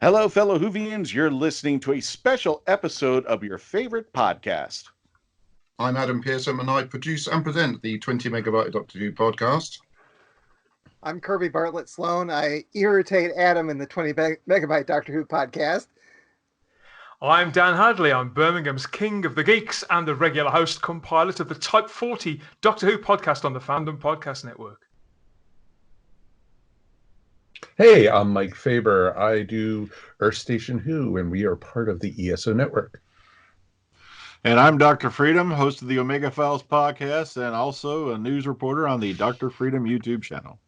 Hello, fellow Whovians. You're listening to a special episode of your favorite podcast. I'm Adam Pearson, and I produce and present the 20 MegaByte Doctor Who podcast. I'm Kirby Bartlett-Sloan. I irritate Adam in the 20 MegaByte Doctor Who podcast. I'm Dan Hadley. I'm Birmingham's King of the Geeks and the regular host cum pilot of the Type 40 Doctor Who podcast on the Fandom podcast network. Hey, I'm Mike Faber. I do Earth Station Who, and we are part of the ESO network. And I'm Dr. Freedom, host of the Omega Files podcast, and also a news reporter on the Dr. Freedom YouTube channel.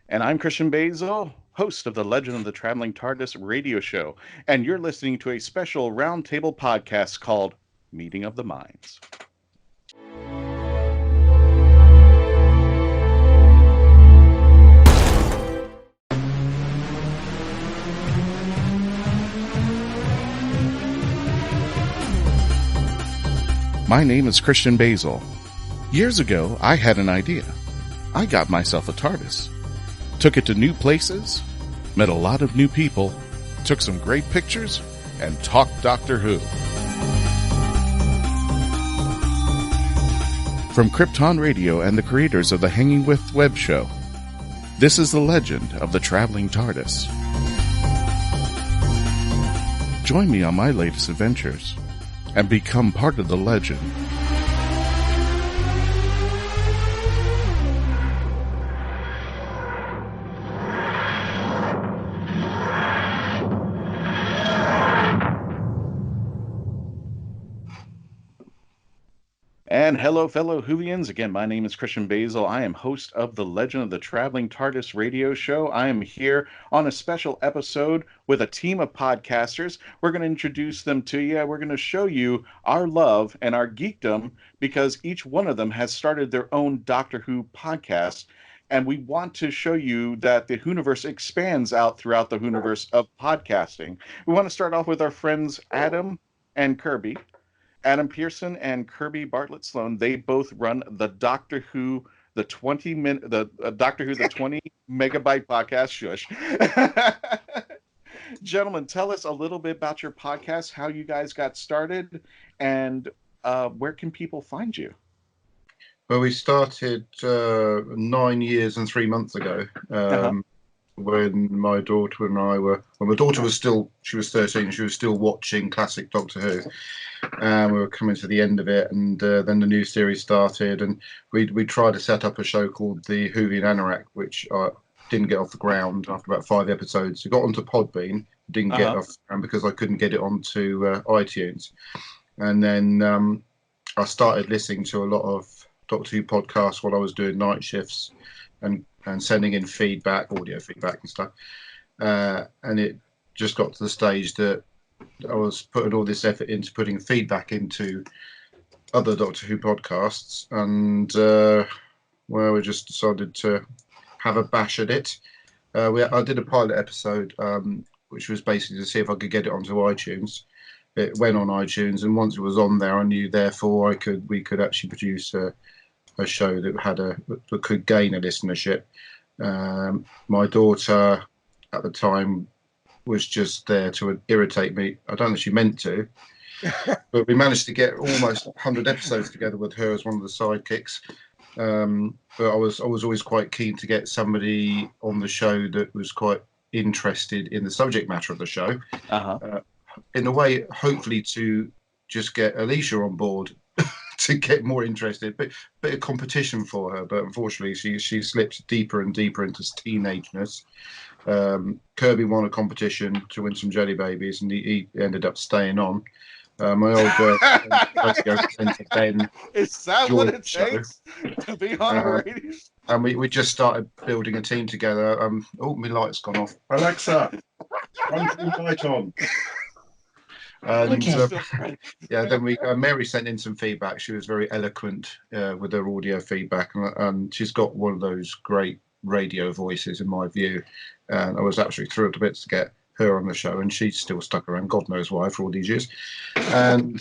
And I'm Christian Basel, host of the Legend of the Traveling Tardis radio show, and you're listening to a special roundtable podcast called Meeting of the Minds. My name is Christian Basel. Years ago, I had an idea. I got myself a TARDIS. Took it to new places, met a lot of new people, took some great pictures, and talked Doctor Who. From Krypton Radio and the creators of the Hangin web show, this is the Legend of the Traveling TARDIS. Join me on my latest adventures and become part of the legend. And hello, fellow Whovians. Again, my name is Christian Basel. I am host of the Legend of the Traveling TARDIS radio show. I am here on a special episode with a team of podcasters. We're going to introduce them to you. We're going to show you our love and our geekdom because each one of them has started their own Doctor Who podcast. And we want to show you that the Whoniverse expands out throughout the Whoniverse of podcasting. We want to start off with our friends Adam and Kirby. Adam Pearson and Kirby Bartlett-Sloan, they both run the Doctor Who, the 20 MegaByte podcast. Shush. Gentlemen, tell us a little bit about your podcast, how you guys got started, and where can people find you? Well, we started 9 years and 3 months ago. When my daughter and I were, well, my daughter was still, she was 13, she was still watching classic Doctor Who. We were coming to the end of it, and then the new series started, and we tried to set up a show called the Whovian Anorak, which didn't get off the ground after about 5 episodes. It got onto Podbean, didn't get off the ground because I couldn't get it onto iTunes. And then I started listening to a lot of Doctor Who podcasts while I was doing night shifts, and sending in feedback, audio feedback and stuff. And it just got to the stage that I was putting all this effort into putting feedback into other Doctor Who podcasts. And, well, we just decided to have a bash at it. I did a pilot episode, which was basically to see if I could get it onto iTunes. It went on iTunes, and once it was on there, I knew, therefore, we could actually produce a show that could gain a listenership. My daughter at the time was just there to irritate me. I don't know if she meant to, but we managed to get almost 100 episodes together with her as one of the sidekicks. But I was always quite keen to get somebody on the show that was quite interested in the subject matter of the show. In a way, hopefully to just get Alicia on board to get more interested, but bit of competition for her. But unfortunately, she slips deeper and deeper into teenageness. Kirby won a competition to win some jelly babies, and he ended up staying on. My old presenter Ben. Is that what it takes to be on a radio? And we just started building a team together. Oh, my light's gone off. Alexa, run the light on. And yeah, then Mary sent in some feedback. She was very eloquent with her audio feedback, and she's got one of those great radio voices, in my view. And I was absolutely thrilled to bits to get her on the show, and she's still stuck around, God knows why, for all these years. And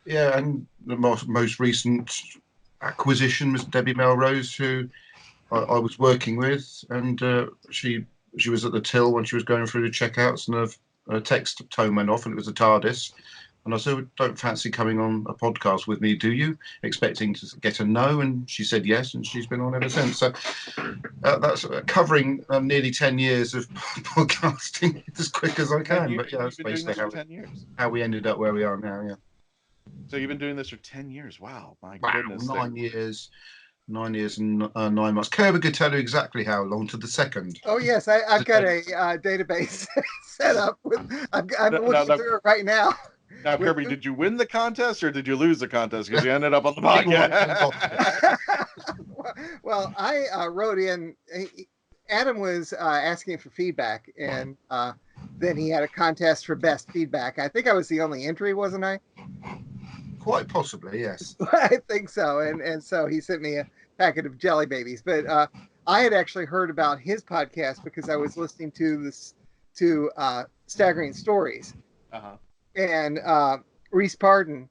yeah, and the most recent acquisition was Debbie Melrose, who I was working with, and she she was at the till when she was going through the checkouts, and a text tone went off, and it was a Tardis. And I said, "Don't fancy coming on a podcast with me, do you?" Expecting to get a no, and she said yes, and she's been on ever since. So that's covering nearly 10 years of podcasting as quick as I can. But yeah, that's basically how we ended up where we are now. Yeah. So you've been doing this for 10 years. Wow, my goodness. 9 years. 9 years and 9 months. Kirby could tell you exactly how long to the second. Oh yes, I've got a database set up. I'm looking through it right now. Now, Kirby, did you win the contest or did you lose the contest because you ended up on the podcast? Well, I wrote in. Adam was asking for feedback, and then he had a contest for best feedback. I think I was the only entry, wasn't I? Quite possibly, yes. I think so. And so he sent me a packet of Jelly Babies. But I had actually heard about his podcast because I was listening to Staggering Stories. Uh-huh. And Reese Pardon,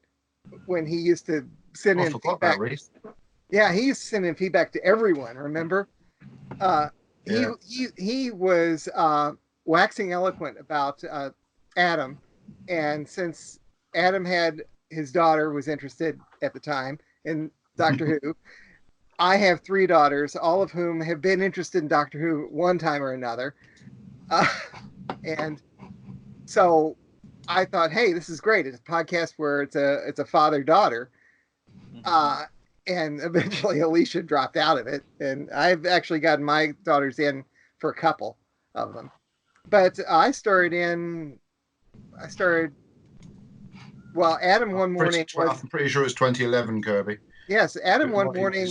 when he used to send in feedback. Yeah, he used to send in feedback to everyone, remember? He was waxing eloquent about Adam. And since Adam had his daughter was interested at the time in Doctor Who. I have 3 daughters, all of whom have been interested in Doctor Who one time or another. And so I thought, hey, this is great. It's a podcast where it's a father-daughter. And eventually Alicia dropped out of it. And I've actually gotten my daughters in for a couple of them. But I started well, Adam one morning I'm pretty sure it was 2011, Kirby. Yes, Adam one morning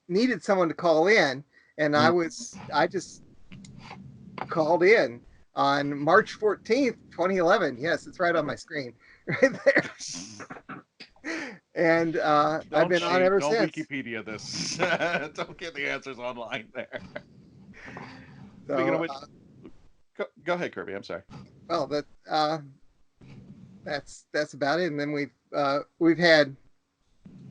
needed someone to call in, and I just called in on March 14th, 2011. Yes, it's right on my screen, right there. And I've been on ever since. Don't Wikipedia this. Don't get the answers online there. So, speaking of which, go ahead, Kirby. I'm sorry. Well, that's about it. And then we've had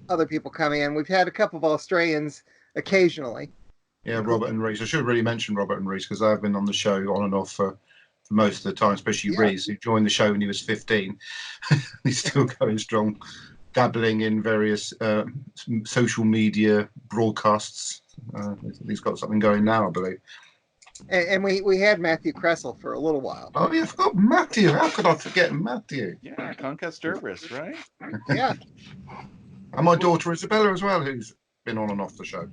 other people come in. We've had a couple of Australians occasionally. Yeah, Robert and Reese. I should really mention Robert and Reese because I've been on the show on and off for most of the time, especially Reese, who joined the show when he was 15. He's still going strong, dabbling in various social media broadcasts. He's got something going now, I believe. And we had Matthew Kressel for a little while. Oh, yeah, I forgot Matthew. How could I forget Matthew? Yeah, Comcast Cerberus, right? Yeah. And my daughter Isabella as well, who's been on and off the show.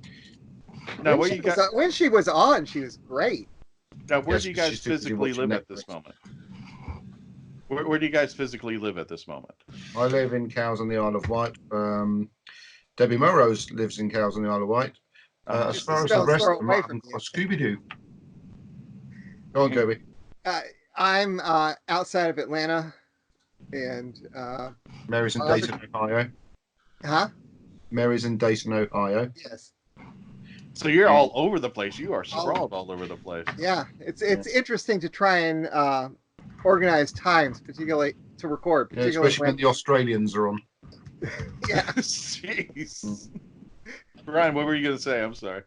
Now, when she was on, she was great. Now, where do you guys physically live at this moment? Where do you guys physically live at this moment? I live in Cowes on the Isle of Wight. Debbie Morrowes lives in Cowes on the Isle of Wight. As far as the rest of them, I'm Scooby-Doo. Go on, Kirby. I'm outside of Atlanta, and Mary's in Dayton, Ohio. Huh? Mary's in Dayton, Ohio. Yes. So you're all over the place. You are sprawled all over the place. Yeah, it's interesting to try and organize times, particularly to record. Particularly especially when the Australians are on. Yeah. Jeez. Brian, what were you going to say? I'm sorry.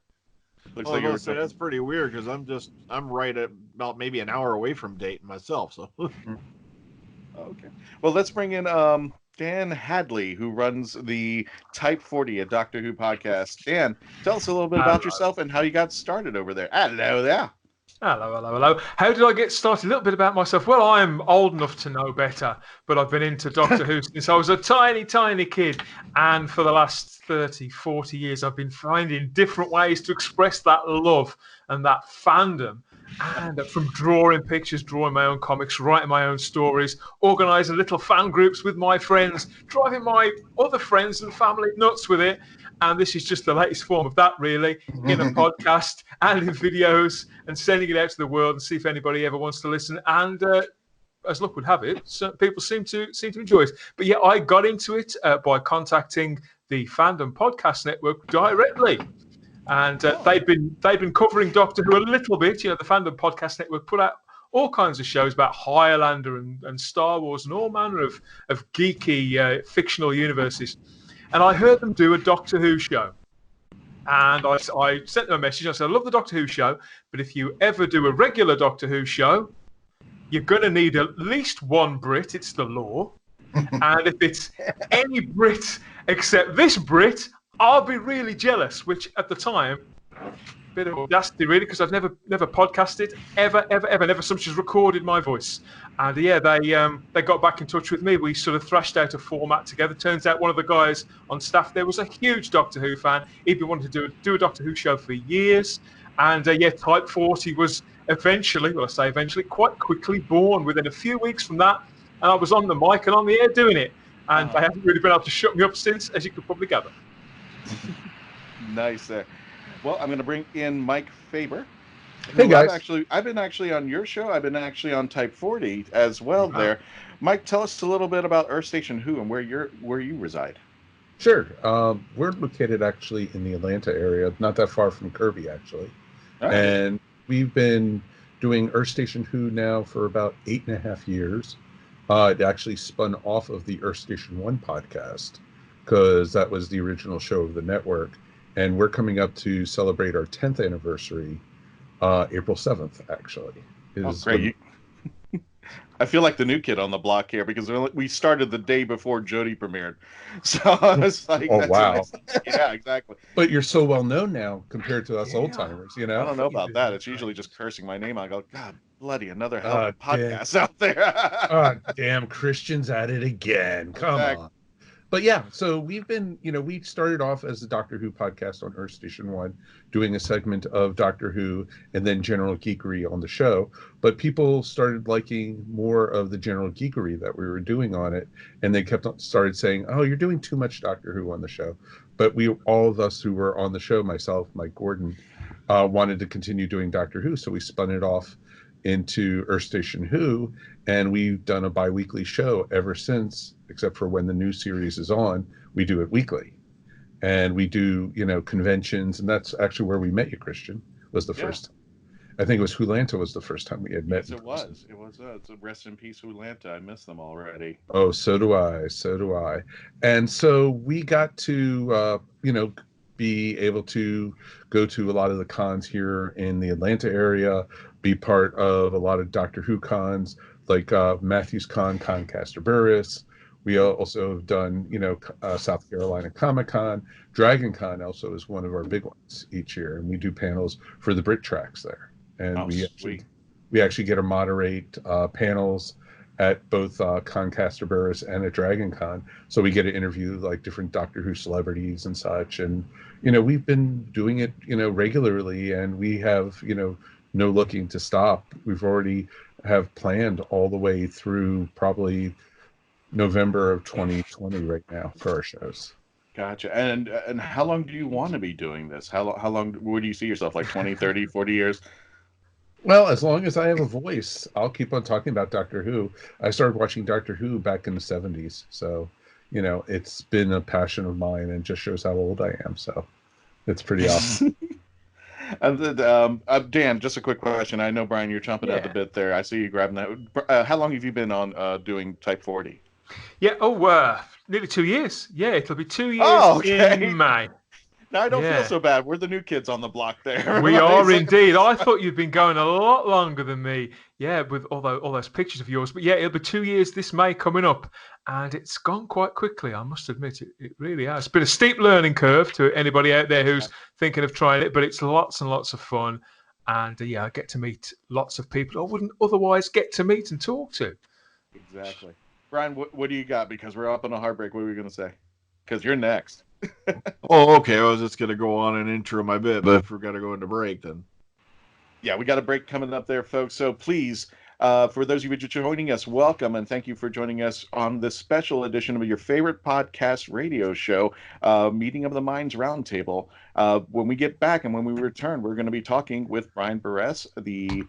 Looks like that's pretty weird because I'm right at about maybe an hour away from Dayton myself. So. Okay. Well, let's bring in Dan Hadley, who runs the Type 40, a Doctor Who podcast. Dan, tell us a little bit about yourself and how you got started over there. Hello there. Hello. How did I get started? A little bit about myself. Well, I'm old enough to know better, but I've been into Doctor Who since I was a tiny, tiny kid. And for the last 30, 40 years, I've been finding different ways to express that love and that fandom. And from drawing pictures, drawing my own comics, writing my own stories, organising little fan groups with my friends, driving my other friends and family nuts with it. And this is just the latest form of that, really, in a podcast and in videos and sending it out to the world and see if anybody ever wants to listen. And as luck would have it, people seem to enjoy it. But yeah, I got into it by contacting the Fandom Podcast Network directly. And they've been covering Doctor Who a little bit. You know, the Fandom Podcast Network put out all kinds of shows about Highlander and Star Wars and all manner of geeky fictional universes. And I heard them do a Doctor Who show. And I sent them a message. I said, I love the Doctor Who show, but if you ever do a regular Doctor Who show, you're going to need at least one Brit. It's the law. And if it's any Brit except this Brit, I'll be really jealous, which at the time, bit of audacity really, because I've never podcasted, ever, never so much as recorded my voice. And yeah, they got back in touch with me. We sort of thrashed out a format together. Turns out one of the guys on staff there was a huge Doctor Who fan. He'd been wanting to do a Doctor Who show for years. And yeah, Type 40 was eventually, quite quickly born within a few weeks from that. And I was on the mic and on the air doing it. And they haven't really been able to shut me up since, as you could probably gather. Nice there. Well, I'm going to bring in Mike Faber. Hey, guys. I've been actually on your show. I've been actually on Type 40 as well there. Mike, tell us a little bit about Earth Station Who and where you reside. Sure. We're located actually in the Atlanta area, not that far from Kirby, actually. Right. And we've been doing Earth Station Who now for about 8.5 years. It actually spun off of the Earth Station 1 podcast because that was the original show of the network. And we're coming up to celebrate our 10th anniversary, April 7th, actually. Great. I feel like the new kid on the block here because we started the day before Jodie premiered. So it's like, oh, wow. Nice. Yeah, exactly. But you're so well known now compared to us old timers, you know? I don't know about that. It's usually just cursing my name. I go, God, bloody, another hell of a podcast out there. Damn, Christian's at it again. Come on. But yeah, so we've been, we started off as the Doctor Who podcast on Earth Station 1, doing a segment of Doctor Who and then general geekery on the show. But people started liking more of the general geekery that we were doing on it. And they started saying, oh, you're doing too much Doctor Who on the show. But all of us who were on the show, myself, Mike Gordon, wanted to continue doing Doctor Who. So we spun it off into Earth Station Who, and we've done a bi-weekly show ever since, except for when the new series is on, we do it weekly. And we do, conventions, and that's actually where we met you, Christian, was the first time. I think it was Hulanta was the first time we had met. Yes, it was. It's a rest in peace, Hulanta. I miss them already. Oh, so do I. And so we got to, be able to go to a lot of the cons here in the Atlanta area, be part of a lot of Doctor Who cons, like Matthews Con, Concaster Burris. We also have done, South Carolina Comic Con. Dragon Con also is one of our big ones each year, and we do panels for the Brit tracks there. And we actually get to moderate panels at both Concaster Burris and at Dragon Con. So we get to interview like different Doctor Who celebrities and such. And, we've been doing it, regularly, and we have, no looking to stop. We've already have planned all the way through probably November of 2020 right now for our shows. Gotcha. And how long do you want to be doing this? How long, where do you see yourself, like 20, 30, 40 years? Well, as long as I have a voice, I'll keep on talking about Doctor Who. I started watching Doctor Who back in the 70s. So, it's been a passion of mine, and just shows how old I am. So it's pretty awesome. And Dan, just a quick question. I know, Brian, you're chomping at the bit there. I see you grabbing that. How long have you been on doing Type 40? Yeah, nearly 2 years. Yeah, it'll be 2 years in May. Now, I don't feel so bad. We're the new kids on the block there. We are indeed. I thought you'd been going a lot longer than me. Yeah, with all those pictures of yours. But yeah, it'll be 2 years this May coming up. And it's gone quite quickly, I must admit. It really has. It's been a steep learning curve to anybody out there who's thinking of trying it. But it's lots and lots of fun. And I get to meet lots of people I wouldn't otherwise get to meet and talk to. Exactly. Brian, what do you got? Because we're up on a heartbreak. What were you going to say? Because you're next. Oh, okay. I was just going to go on and intro my bit, but if we're going to go into break, then. Yeah, we got a break coming up there, folks. So please, for those of you joining us, welcome, and thank you for joining us on this special edition of your favorite podcast radio show, Meeting of the Minds Roundtable. When we get back and when we return, we're going to be talking with Brian Burress, the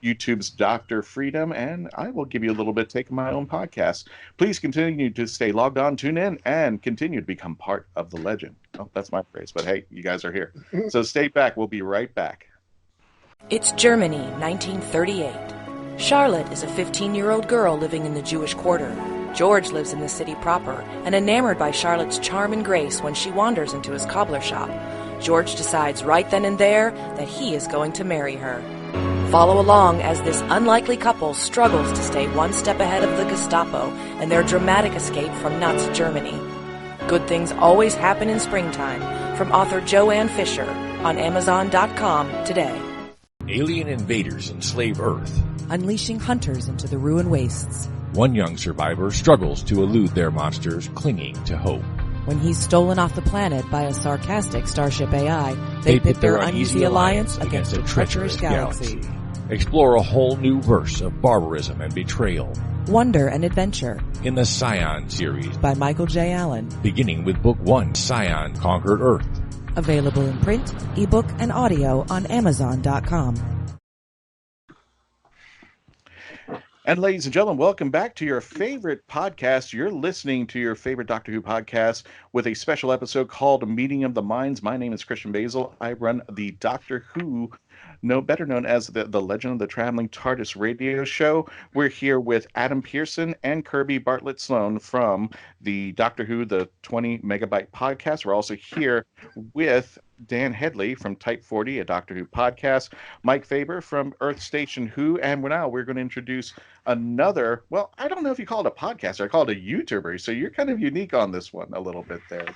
YouTube's Dr. Freedom, and I will give you a little bit take my own podcast. Please continue to stay logged on, tune in, and continue to become part of the legend. Oh, that's my phrase, but hey, you guys are here. So stay back. We'll be right back. It's Germany, 1938. Charlotte is a 15-year-old girl living in the Jewish quarter. George lives in the city proper and enamored by Charlotte's charm and grace when she wanders into his cobbler shop. George decides right then and there that he is going to marry her. Follow along as this unlikely couple struggles to stay one step ahead of the Gestapo and their dramatic escape from Nazi Germany. Good things always happen in springtime, from author Joanne Fisher, on Amazon.com today. Alien invaders enslave Earth. Unleashing hunters into the ruin wastes. One young survivor struggles to elude their monsters, clinging to hope. When he's stolen off the planet by a sarcastic Starship AI, they pit their uneasy alliance against a treacherous galaxy. Explore a whole new verse of barbarism and betrayal. Wonder and Adventure In the Scion series by Michael J. Allen. beginning with Book 1, Scion Conquered Earth. Available in print, ebook, and audio on Amazon.com. And ladies and gentlemen, welcome back to your favorite podcast. You're listening to your favorite Doctor Who podcast with a special episode called Meeting of the Minds. My name is Christian Basel. I run the Doctor Who, better known as the Legend of the Traveling Tardis radio show. We're here with Adam Pearson and Kirby Bartlett-Sloan from the Doctor Who, the 20 MegaByte Podcast. We're also here with Dan Hadley from Type 40, a Doctor Who podcast, Mike Faber from Earth Station Who, and we're going to introduce another, well, I don't know if you call it a podcaster, I call it a YouTuber, so you're kind of unique on this one a little bit there.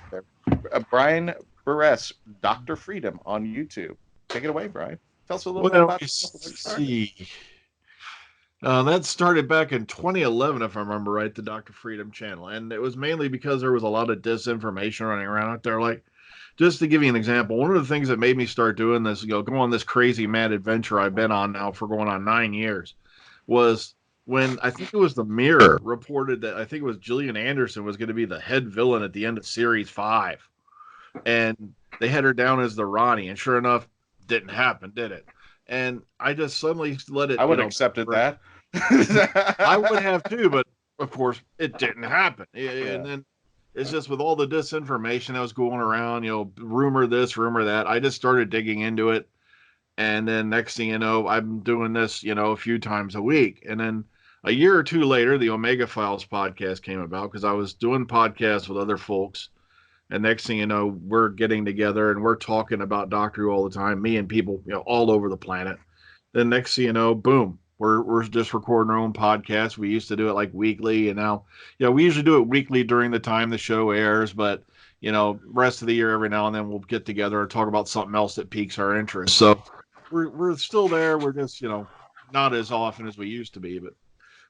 Brian Burress, Dr. Freedom on YouTube. Take it away, Brian. Tell us a little bit about that started back in 2011, if I remember right, the Dr. Freedom channel. And it was mainly because there was a lot of disinformation running around out there. Like, just to give you an example, one of the things that made me start doing this, go on this crazy mad adventure I've been on now for going on 9 years, was when I think it was the Mirror reported that I think it was Gillian Anderson was going to be the head villain at the end of series 5. And they had her down as the Ronnie. And sure enough, didn't happen, did it? And I just suddenly let it. I would have accepted that. I would have too, but of course it didn't happen. Yeah. And then it's just with all the disinformation that was going around, rumor this, rumor that. I just started digging into it, and then next thing you know, I'm doing this, a few times a week. And then a year or two later, the Omega Files podcast came about because I was doing podcasts with other folks. And next thing you know, we're getting together and we're talking about Doctor Who all the time, me and people, all over the planet. Then next thing you know, boom, we're just recording our own podcast. We used to do it like weekly, and now, we usually do it weekly during the time the show airs. But rest of the year, every now and then we'll get together and talk about something else that piques our interest. So we're still there. We're just not as often as we used to be,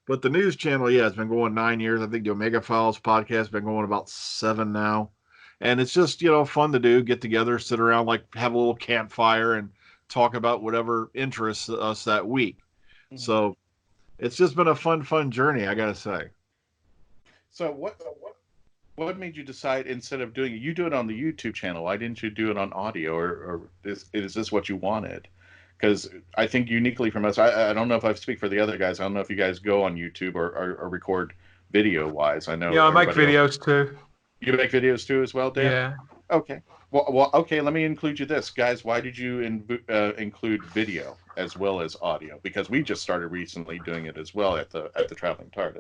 but the news channel, it's been going 9 years. I think the Omega Files podcast has been going about 7 now. And it's just, fun to do, get together, sit around, like have a little campfire and talk about whatever interests us that week. Mm-hmm. So it's just been a fun journey, I got to say. So what made you decide, instead of doing it, you do it on the YouTube channel, why didn't you do it on audio, or is this what you wanted? Because I think uniquely from us, I don't know if I speak for the other guys, I don't know if you guys go on YouTube or record video-wise. I know. Yeah, I make videos too. You make videos too as well, Dan? Yeah. Okay. Well, okay. Let me include you this, guys. Why did you include video as well as audio? Because we just started recently doing it as well at the Traveling Tardis.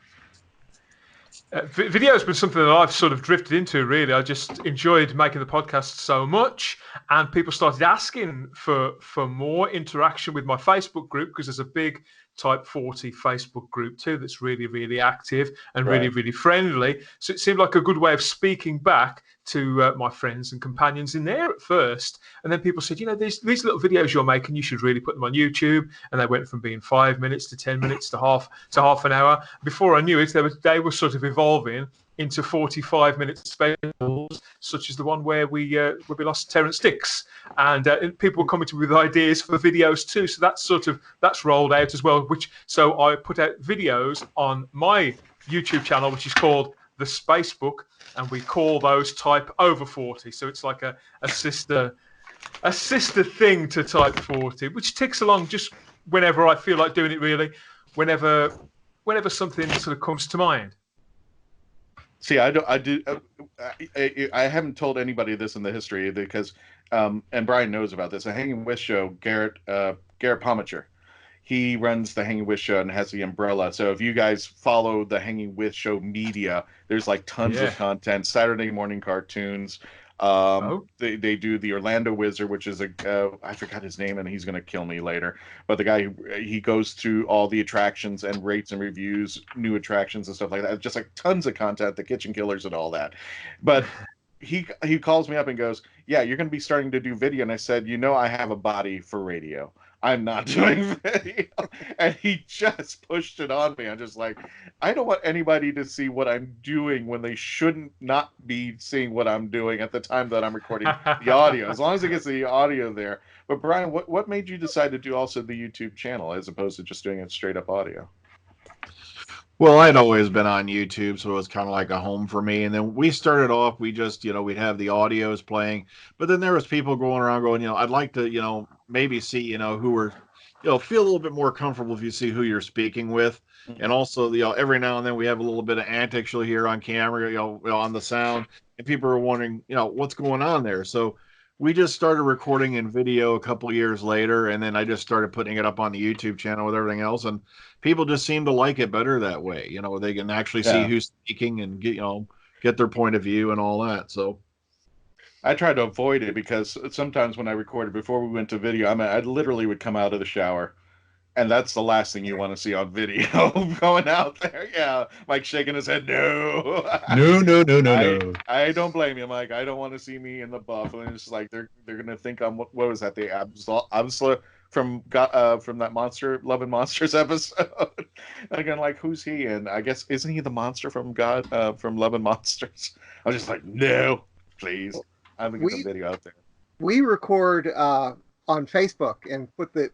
Video has been something that I've sort of drifted into, really. I just enjoyed making the podcast so much, and people started asking for more interaction with my Facebook group, because there's a big Type 40 Facebook group too that's really, really active and really, really friendly. So it seemed like a good way of speaking back to my friends and companions in there at first. And then people said, these little videos you're making, you should really put them on YouTube. And they went from being 5 minutes to 10 minutes to half an hour. Before I knew it, they were sort of evolving into 45-minute specials, such as the one where we lost Terrence Dix, and people were coming to me with ideas for videos too. So that's rolled out as well. So I put out videos on my YouTube channel, which is called The Space Book, and we call those Type Over 40. So it's like a sister thing to Type 40, which ticks along just whenever I feel like doing it. Really, whenever something sort of comes to mind. See, I haven't told anybody this in the history, because, and Brian knows about this. A Hangin' With show, Garrett Pomacher, He runs the Hanging With Show and has the umbrella. So if you guys follow the Hanging With Show media, there's like tons of content, Saturday morning cartoons. They do the Orlando Wizard, which is I forgot his name and he's going to kill me later. But the guy, he goes through all the attractions and rates and reviews, new attractions and stuff like that. Just like tons of content, the Kitchen Killers and all that. But he calls me up and goes, yeah, you're going to be starting to do video. And I said, I have a body for radio. I'm not doing video. And he just pushed it on me. I'm just like, I don't want anybody to see what I'm doing when they shouldn't not be seeing what I'm doing at the time that I'm recording the audio, as long as it gets the audio there. But Brian, what made you decide to do also the YouTube channel as opposed to just doing it straight up audio? Well, I'd always been on YouTube, so it was kind of like a home for me. And then we started off, we just, we'd have the audios playing, but then there was people going around going, I'd like to, maybe see, who were, feel a little bit more comfortable if you see who you're speaking with. And also, every now and then we have a little bit of antics you'll hear on camera, on the sound, and people are wondering, what's going on there. So we just started recording in video a couple of years later, and then I just started putting it up on the YouTube channel with everything else, and people just seem to like it better that way. They can actually see who's speaking and get their point of view and all that. So I try to avoid it because sometimes when I recorded before we went to video, I literally would come out of the shower. And that's the last thing you want to see on video, going out there. Yeah, Mike shaking his head. No. No. I don't blame you, Mike. I don't want to see me in the buff. And it's like they're gonna think I'm what was that? The Absla from that Monster Love and Monsters episode. And again, like, who's he? And I guess isn't he the monster from from Love and Monsters? I was just like, no, please. I'm gonna get the video out there. We record on Facebook and put the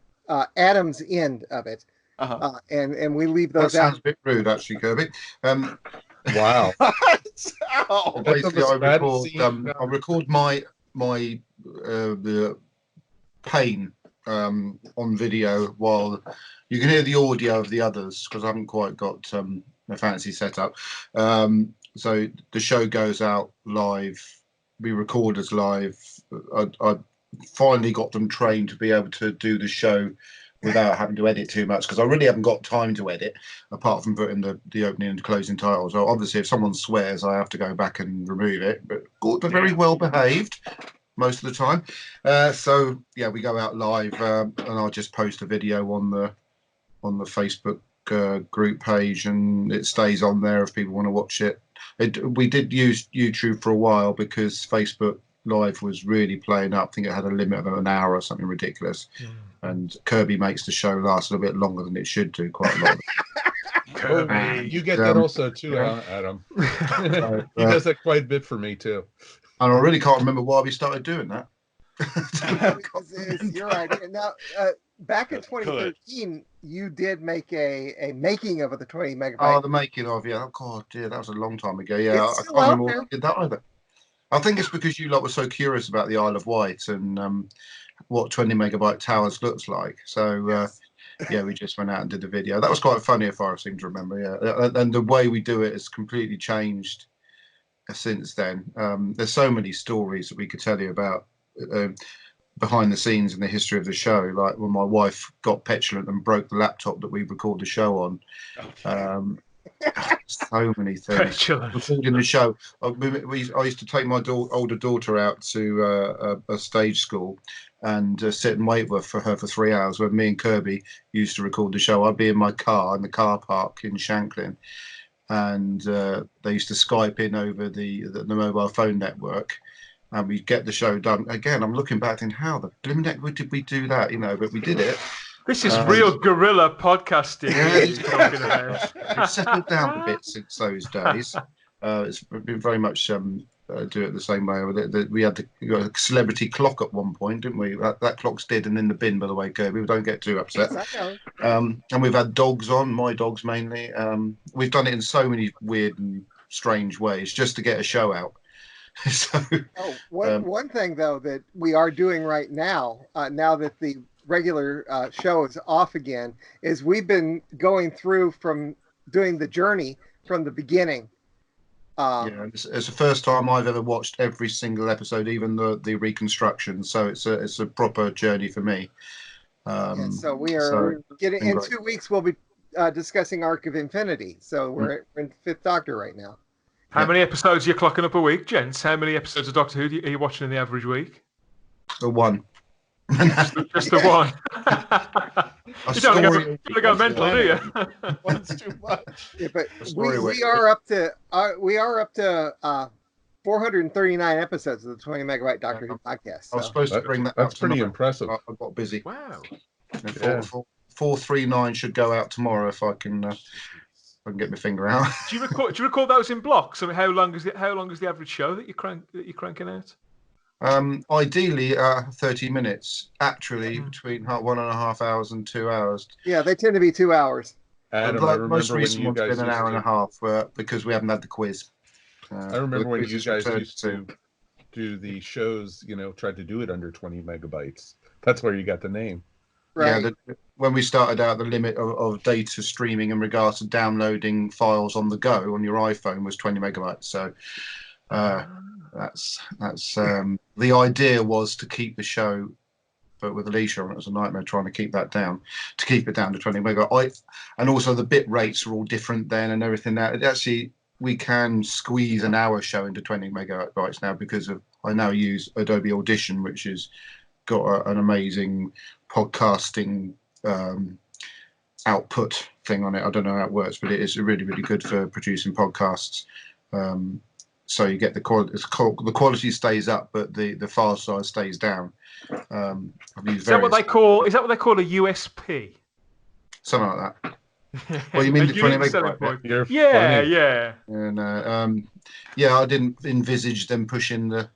Adam's end of it, and we leave those that out. Sounds a bit rude, actually, Kirby. Wow. Basically, I record my the pain on video while you can hear the audio of the others because I haven't quite got a fancy setup. So the show goes out live. We record as live. I finally got them trained to be able to do the show without having to edit too much because I really haven't got time to edit apart from putting the opening and closing titles. So obviously if someone swears I have to go back and remove it, but they're very well behaved most of the time. So yeah, we go out live and I'll just post a video on the Facebook group page and it stays on there if people want to watch it. We did use YouTube for a while because Facebook Live was really playing up. I think it had a limit of an hour or something ridiculous. And Kirby makes the show last a little bit longer than it should do, quite a lot. Kirby, you get that also too, Adam. He does that quite a bit for me too. And I really can't remember why we started doing that. You're right. Now, back in 2013, you did make a making of the 20 megabyte. Oh, the making of, yeah. Oh, God, dear, that was a long time ago. Yeah, I can't remember why I did that either. I think it's because you lot were so curious about the Isle of Wight and what 20 megabyte towers looks like. So, yeah, we just went out and did the video. That was quite funny, if I seem to remember, yeah. And the way we do it has completely changed since then. There's so many stories that we could tell you about behind the scenes in the history of the show, like when my wife got petulant and broke the laptop that we record the show on. So many things. Recording the show, I used to take my older daughter out to a stage school and sit and wait for her for 3 hours when me and Kirby used to record the show. I'd be in my car in the car park in Shanklin, and they used to Skype in over the mobile phone network, and we'd get the show done. Again, I'm looking back and how the blimmin' heck did we do that? But we did it. This is real guerrilla podcasting. It's settled down a bit since those days. It's been very much do it the same way. We had a celebrity clock at one point, didn't we? That clock's dead and in the bin, by the way, Kirby. Don't get too upset. And we've had dogs on, my dogs mainly. We've done it in so many weird and strange ways just to get a show out. So, one thing, though, that we are doing right now, now that the regular show is off again, is we've been going through from doing the journey from the beginning. It's the first time I've ever watched every single episode, even the reconstruction. So it's a proper journey for me. So we are getting in great. 2 weeks. We'll be discussing Arc of Infinity. So we're in Fifth Doctor right now. How many episodes are you clocking up a week, gents? How many episodes of Doctor Who are you watching in the average week? One. Just the one. You don't go mental, do you? One's too much. Yeah, but we are up to 439 episodes of the 20 Megabyte Doctor Who podcast. So. I was supposed to bring that. That's pretty impressive. I got busy. Wow. 439 should go out tomorrow if I can get my finger out. Do you recall those in blocks? I mean, how long is the average show that you're cranking out? Ideally 30 minutes. Actually, between 1.5 hours and 2 hours. Yeah, they tend to be 2 hours. Adam, I remember most when recent you one's guys been an hour and a half because we haven't had the quiz. I remember when you guys used to do the shows, tried to do it under 20 megabytes. That's where you got the name. Right. Yeah, when we started out, the limit of data streaming in regards to downloading files on the go on your iPhone was 20 megabytes. So that's the idea was to keep the show, but with Alicia, it was a nightmare trying to keep it down to 20 megabytes. And also the bit rates are all different then and everything. Now actually we can squeeze an hour show into 20 megabytes now because I now use Adobe Audition, which has got an amazing podcasting output thing on it. I don't know how it works, but it is really, really good for producing podcasts. So you get the quality stays up, but the file size stays down. Is that what they call a USP? Something like that. Well, you mean the 20 megabyte? Yeah. And I didn't envisage them pushing the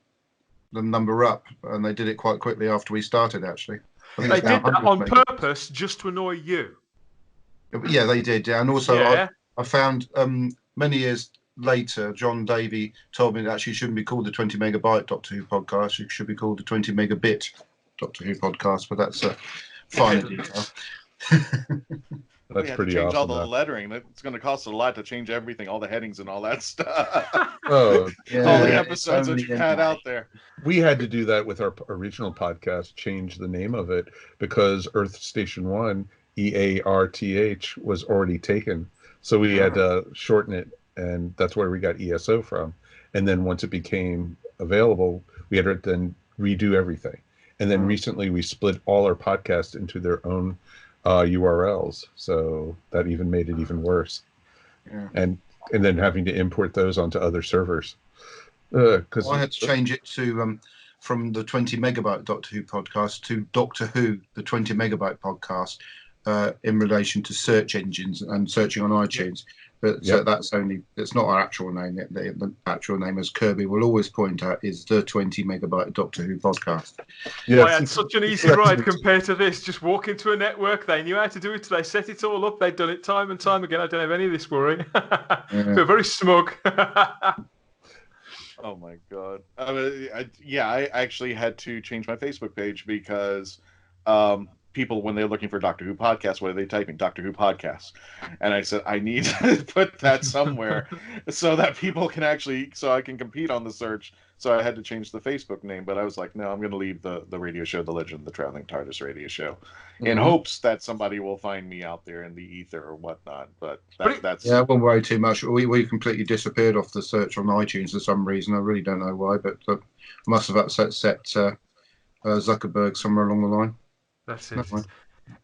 number up, and they did it quite quickly after we started. Actually, they did that on purpose just to annoy you. Yeah, they did. Yeah, and also I found many years later, John Davey told me that actually shouldn't be called the 20 megabyte Doctor Who podcast. It should be called the 20 megabit Doctor Who podcast. But that's a finer detail. That's pretty change awesome. All the lettering. It's going to cost a lot to change everything, all the headings and all that stuff. Oh, yeah, all the episodes that you had out there. We had to do that with our original podcast, change the name of it because Earth Station 1, EARTH, was already taken. So we had to shorten it, and that's where we got ESO from. And then once it became available, we had to then redo everything. And then recently we split all our podcasts into their own URLs, so that even made it even worse. Yeah. And then having to import those onto other servers. Because I had to change it to from the 20 megabyte Doctor Who podcast to Doctor Who, the 20 megabyte podcast, in relation to search engines and searching on iTunes. But so it's not our actual name. The actual name, as Kirby will always point out, is the 20 megabyte Doctor Who podcast. Yes. I had such an easy ride compared to this. Just walk into a network. They knew how to do it. They set it all up. They'd done it time and time again. I don't have any of this worry. Feel very smug. Oh my god! I actually had to change my Facebook page because people, when they're looking for Doctor Who podcast, what are they typing? Doctor Who podcast. And I said, I need to put that somewhere so that people can so I can compete on the search. So I had to change the Facebook name, but I was like, no, I'm going to leave the radio show, The Legend of the Traveling TARDIS radio show, in hopes that somebody will find me out there in the ether or whatnot. But that's... Yeah, I won't worry too much. We completely disappeared off the search on iTunes for some reason. I really don't know why, but must have upset Zuckerberg somewhere along the line. That's it.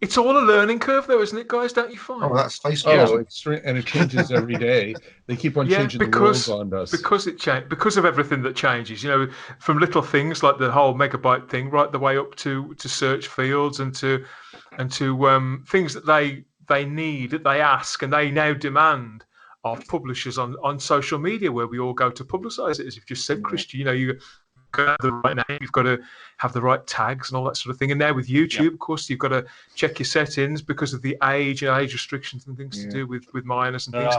It's all a learning curve, though, isn't it, guys? Don't you find? Oh, that's Facebook. And it changes every day. They keep on changing the rules on us because of everything that changes. From little things like the whole megabyte thing, right the way up to search fields and to things that they need, that they ask, and they now demand of publishers on social media, where we all go to publicise it. As you've just said, Christian, you got to have the right name, you've got to have the right tags and all that sort of thing. And now with YouTube, of course, you've got to check your settings because of the age restrictions and things to do with minors and things.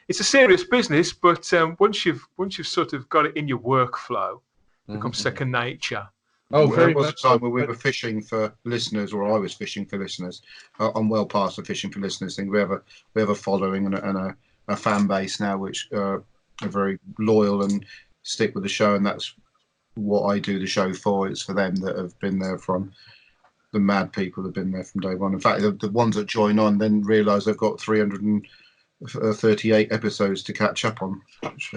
It's a serious business, but once you've sort of got it in your workflow, it becomes second nature. Oh, there was a time where we were fishing for listeners, or I was fishing for listeners. I'm well past the fishing for listeners thing. We have a following and a fan base now, which are very loyal and stick with the show, and that's what I do the show for. It's for them that have been there from the mad people have been there from day one. In fact, the ones that join on then realise they've got 338 episodes to catch up on. Which,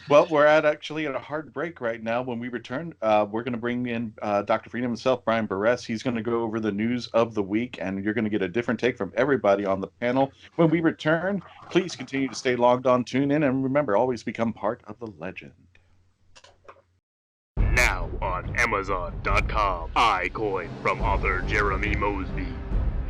Well, we're actually at a hard break right now. When we return, we're going to bring in Dr. Freedom himself, Brian Burress. He's going to go over the news of the week, and you're going to get a different take from everybody on the panel. When we return, please continue to stay logged on, tune in, and remember, always become part of the legend. Now on Amazon.com, iCoin from author Jeremy Mosby.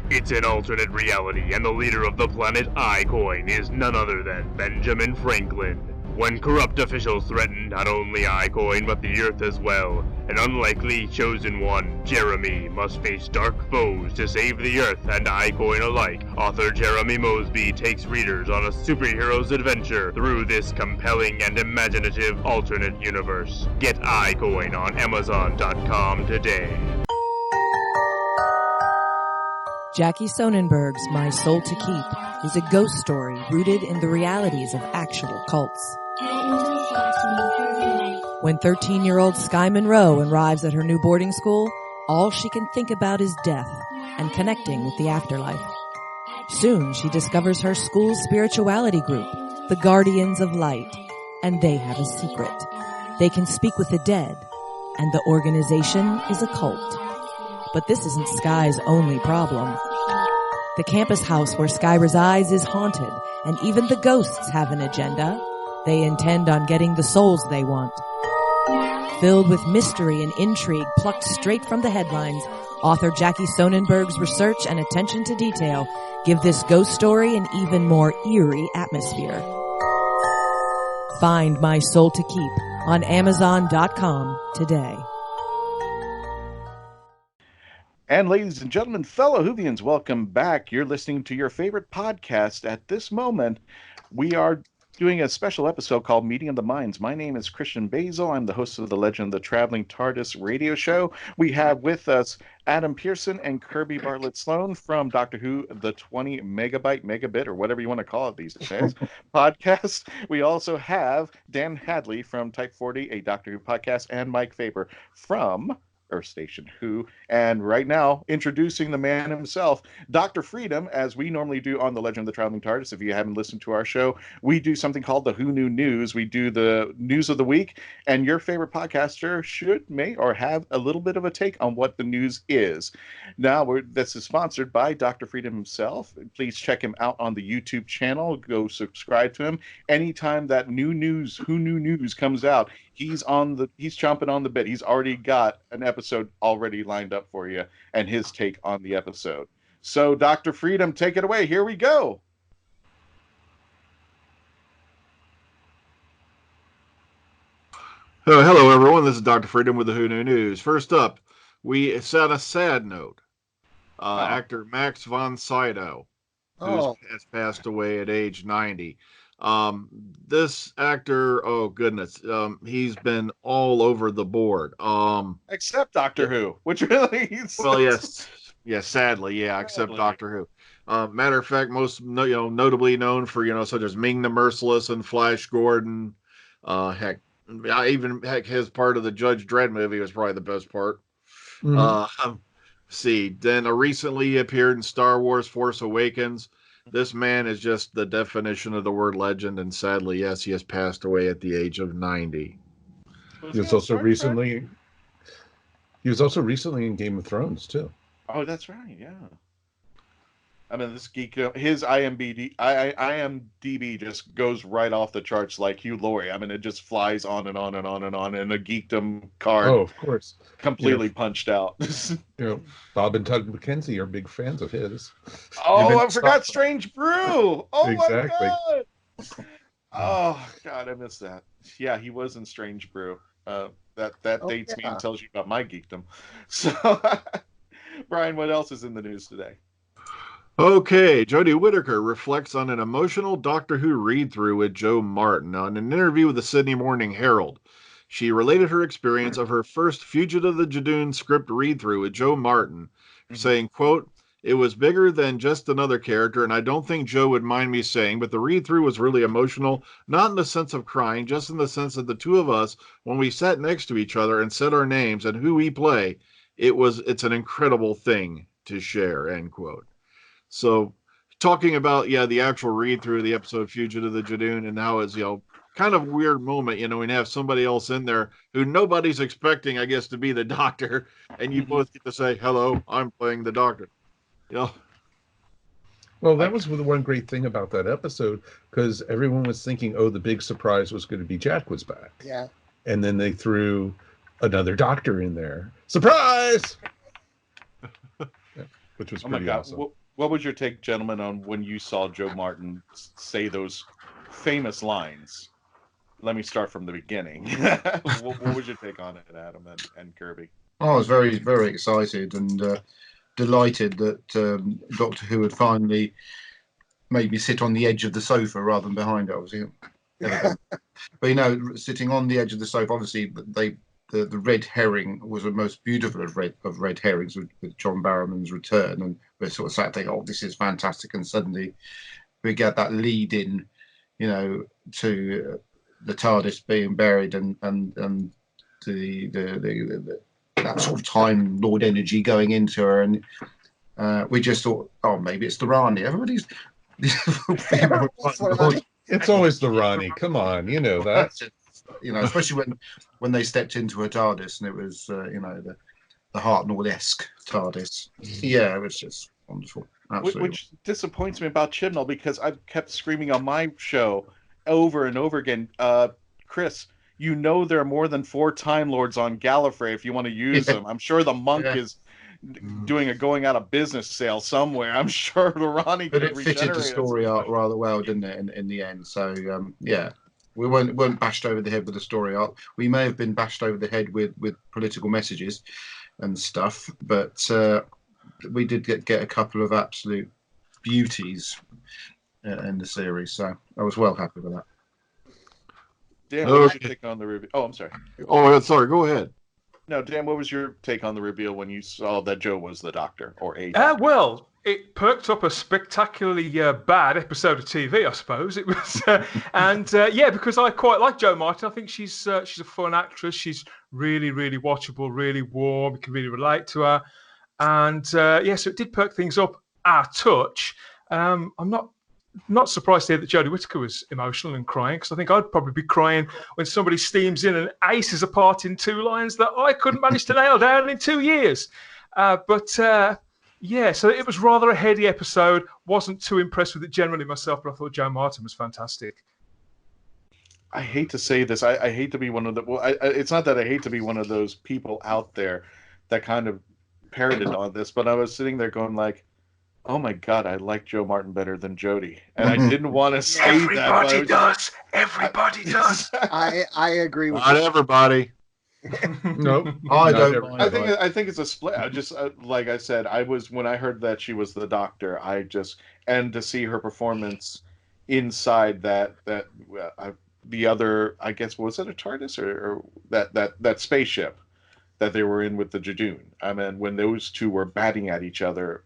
It's an alternate reality, and the leader of the planet iCoin is none other than Benjamin Franklin. When corrupt officials threaten not only iCoin but the Earth as well, an unlikely chosen one, Jeremy, must face dark foes to save the Earth and iCoin alike. Author Jeremy Mosby takes readers on a superhero's adventure through this compelling and imaginative alternate universe. Get iCoin on Amazon.com today. Jackie Sonnenberg's My Soul to Keep is a ghost story rooted in the realities of actual cults. When 13-year-old Sky Monroe arrives at her new boarding school, all she can think about is death and connecting with the afterlife. Soon she discovers her school's spirituality group, the Guardians of Light, and they have a secret. They can speak with the dead, and the organization is a cult. But this isn't Sky's only problem. The campus house where Sky resides is haunted, and even the ghosts have an agenda. They intend on getting the souls they want. Filled with mystery and intrigue plucked straight from the headlines, author Jackie Sonnenberg's research and attention to detail give this ghost story an even more eerie atmosphere. Find My Soul to Keep on Amazon.com today. And ladies and gentlemen, fellow Whovians, welcome back. You're listening to your favorite podcast. At this moment, we are doing a special episode called Meeting of the Minds. My name is Christian Basel. I'm the host of the Legend of the Traveling Tardis radio show. We have with us Adam Pearson and Kirby Bartlett-Sloan from Doctor Who, the 20 megabit, or whatever you want to call it these days, podcast. We also have Dan Hadley from Type 40, a Doctor Who podcast, and Mike Faber from Earth Station Who, and right now introducing the man himself, Dr. Freedom, as we normally do on the Legend of the Traveling TARDIS. If you haven't listened to our show, we do something called the Who Knew News. We do the news of the week, and your favorite podcaster may or have a little bit of a take on what the news is. Now, this is sponsored by Dr. Freedom himself. Please check him out on the YouTube channel. Go subscribe to him. Anytime that new news, Who Knew News comes out, he's chomping on the bit. He's already got an episode already lined up for you and his take on the episode. So, Dr. Freedom, take it away. Here we go. Hello, everyone. This is Dr. Freedom with the Who Knew News. First up, we set a sad note. Actor Max von Sydow, who has passed away at age 90. This actor, oh goodness, he's been all over the board. Except Doctor Who, which really is... Well, yes, sadly, except Doctor Who. Matter of fact, most notably known for such as Ming the Merciless and Flash Gordon. Heck, his part of the Judge Dredd movie was probably the best part. Mm-hmm. Then recently he appeared in Star Wars Force Awakens. This man is just the definition of the word legend, and sadly, yes, he has passed away at the age of 90. He was also recently in Game of Thrones too. Oh, that's right, yeah. I mean, this geek, his IMDb just goes right off the charts like Hugh Laurie. I mean, it just flies on and on and on and on, and the geekdom card, oh, of course, completely punched out. Bob and Tug McKenzie are big fans of his. Oh, I forgot Strange Brew. Oh, exactly. My God. Oh, God, I missed that. Yeah, he was in Strange Brew. That dates me and tells you about my geekdom. So, Brian, what else is in the news today? Okay, Jodie Whittaker reflects on an emotional Doctor Who read-through with Joe Martin. Now, in an interview with the Sydney Morning Herald, she related her experience of her first Fugitive of the Jadoon script read-through with Joe Martin, saying, quote, "It was bigger than just another character, and I don't think Joe would mind me saying, but the read-through was really emotional, not in the sense of crying, just in the sense that the two of us, when we sat next to each other and said our names and who we play, it's an incredible thing to share, end quote. So talking about, the actual read through the episode Fugitive of the Jadoon, and how it's, kind of weird moment, when you have somebody else in there who nobody's expecting, I guess, to be the Doctor, and you both get to say, hello, I'm playing the Doctor. Well, that was the one great thing about that episode, because everyone was thinking, the big surprise was going to be Jack was back. Yeah. And then they threw another Doctor in there. Surprise! Which was pretty awesome. What was your take, gentlemen, on when you saw Joe Martin say those famous lines? Let me start from the beginning. What was your take on it, Adam and Kirby? I was very, very excited and delighted that Doctor Who had finally made me sit on the edge of the sofa rather than behind it, obviously. But, sitting on the edge of the sofa, obviously, the red herring was the most beautiful of red herrings with John Barrowman's return, and we sort of sat thinking, this is fantastic, and suddenly we get that lead in, to the TARDIS being buried and the that sort of Time Lord energy going into her, and we just thought, maybe it's the Rani. Everybody's it's always the Rani. Come on, you know that. Especially when they stepped into her TARDIS and it was the Hartnell-esque TARDIS. Yeah, it was just wonderful. Absolutely. Which disappoints me about Chibnall, because I've kept screaming on my show over and over again, Chris, there are more than 4 Time Lords on Gallifrey if you want to use them. I'm sure the monk is doing a going out of business sale somewhere. I'm sure the Ronnie could regenerate. But it fitted the story arc rather well, didn't it, in the end? So, we weren't bashed over the head with the story arc. We may have been bashed over the head with political messages and stuff, but we did get a couple of absolute beauties in the series. So I was well happy with that. Dan, what was your take on the reveal? Oh, I'm sorry. Oh, sorry. Go ahead. No, Dan, what was your take on the reveal when you saw that Joe was the Doctor or a? Well, it perked up a spectacularly bad episode of TV, I suppose. It was, because I quite like Jo Martin. I think she's a fun actress. She's really, really watchable, really warm. You can really relate to her, and so it did perk things up a touch. I'm not surprised to hear that Jodie Whittaker was emotional and crying, because I think I'd probably be crying when somebody steams in and aces a part in 2 lines that I couldn't manage to nail down in 2 years. So it was rather a heady episode. Wasn't too impressed with it generally myself, but I thought Jo Martin was fantastic. I hate to say this. I hate to be one of the. Well, it's not that I hate to be one of those people out there that kind of parroted on this, but I was sitting there going like, oh my God, I like Jo Martin better than Jodie. And I didn't want to say Everybody does. Everybody does. I agree with Not everybody. Nope. I don't. I think it's a split. I just like I said, when I heard that she was the Doctor, and to see her performance inside the other, I guess, was it a TARDIS or that spaceship that they were in with the Jadoon. I mean, when those two were batting at each other,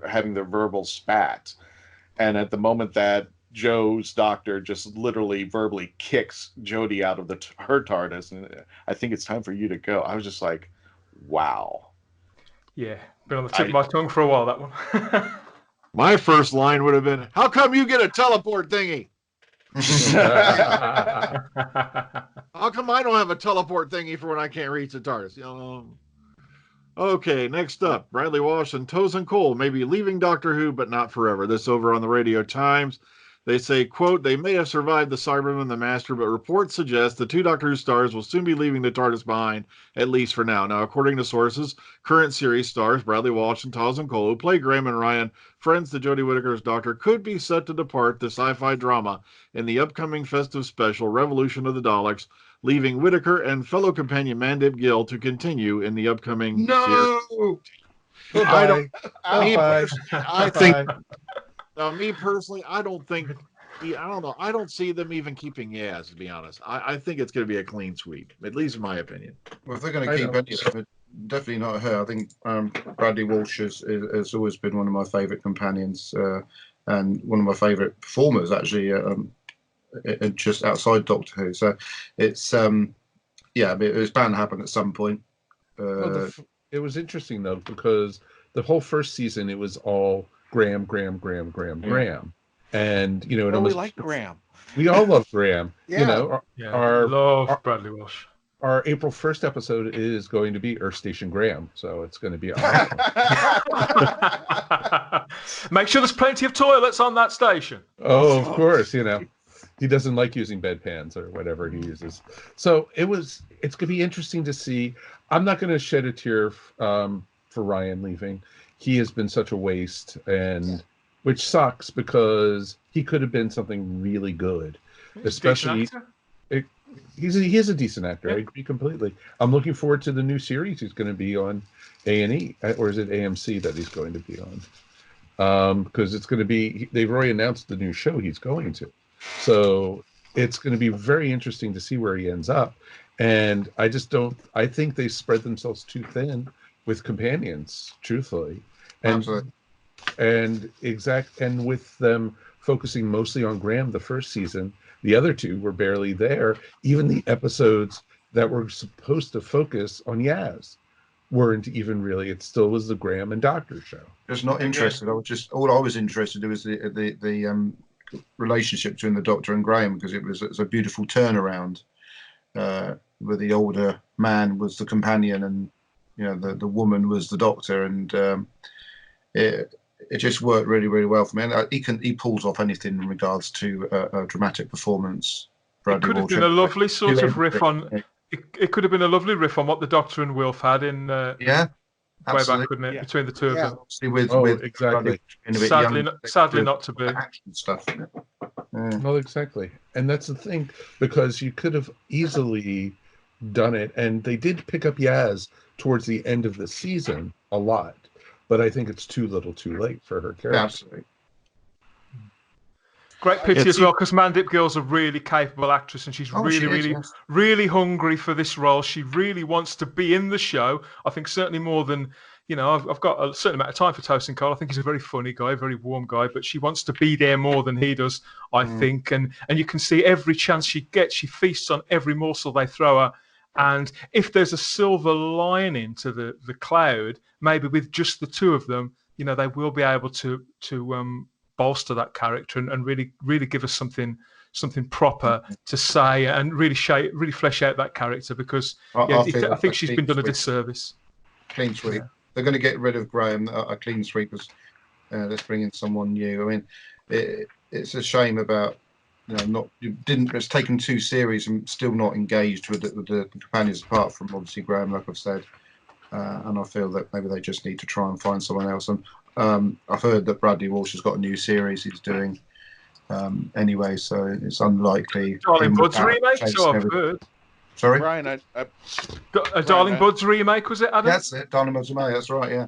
having their verbal spat, and at the moment that Joe's Doctor just literally verbally kicks Jodie out of her TARDIS, and I think it's time for you to go. I was just like, wow. Yeah, been on the tip of my tongue for a while, that one. My first line would have been, how come you get a teleport thingy? How come I don't have a teleport thingy for when I can't reach the TARDIS? Okay, next up, Bradley Walsh and Tosin Cole may be leaving Doctor Who, but not forever. This over on the Radio Times. They say, quote, they may have survived the Cyberman and the Master, but reports suggest the 2 Doctor Who stars will soon be leaving the TARDIS behind, at least for now. Now, according to sources, current series stars Bradley Walsh and Tosin Cole, who play Graham and Ryan, friends to Jodie Whittaker's Doctor, could be set to depart the sci-fi drama in the upcoming festive special Revolution of the Daleks, leaving Whittaker and fellow companion Mandip Gill to continue in the upcoming series. I think. Now, me personally, I don't know. I don't see them even keeping Yaz, to be honest. I think it's going to be a clean sweep, at least in my opinion. Well, if they're going to keep any of it, definitely not her. I think Bradley Walsh has always been one of my favourite companions and one of my favourite performers, actually, just outside Doctor Who. So it's, it was bound to happen at some point. it was interesting though, because the whole first season it was all Graham, and you know it Well, we almost like Graham. we all love Graham. Yeah. You know, love Bradley Walsh. Our April 1st episode is going to be Earth Station Graham, so it's going to be awesome. Make sure there's plenty of toilets on that station. Oh, of course, you know. He doesn't like using bedpans or whatever he uses. So it's going to be interesting to see. I'm not going to shed a tear for Ryan leaving. He has been such a waste, and which sucks because he could have been something really good, especially. He is a decent actor. I agree completely. I'm looking forward to the new series he's going to be on A&E, or is it AMC that he's going to be on? Because it's going to be. They've already announced the new show he's going to, so it's going to be very interesting to see where he ends up. And I just don't. I think they spread themselves too thin with companions, truthfully, and and with them focusing mostly on Graham the first season. The other two were barely there. Even the episodes that were supposed to focus on Yaz weren't even really. It still was the Graham and Doctor show. Just not interested. All I was interested in was the relationship between the Doctor and Graham, because it was a beautiful turnaround, where the older man was the companion and the woman was the Doctor, and it just worked really, really well for me. And he pulls off anything in regards to a dramatic performance. It could have been a lovely sort of riff on. It could have been a lovely riff on what the Doctor and Wilf had in way back, couldn't it? Between the two of them. With exactly. Sadly, not to be. Action stuff. Well, exactly, and that's the thing, because you could have easily done it, and they did pick up Yaz towards the end of the season a lot. But I think it's too little too late for her character. Absolutely. Great pity as well, because Mandip Gill's a really capable actress, and she's really hungry for this role. She really wants to be in the show. I think certainly more than, I've got a certain amount of time for Tosin Cole. I think he's a very funny guy, very warm guy, but she wants to be there more than he does, I think. And you can see every chance she gets, she feasts on every morsel they throw her. And if there's a silver lining to the cloud, maybe with just the two of them, they will be able to bolster that character and really give us something proper to say and really flesh out that character, because I think she's been done a disservice. Clean sweep. They're going to get rid of Graham. A clean sweep was let's bring in someone new. I mean, it's a shame about. It's taken 2 series and still not engaged with the companions, apart from obviously Graham, like I've said. And I feel that maybe they just need to try and find someone else. And I've heard that Bradley Walsh has got a new series he's doing anyway, so it's unlikely. Darling Buds remake, so I've heard. Sorry? Brian, a Darling Buds remake, was it, Adam? That's it, Darling Buds remake, that's right, yeah.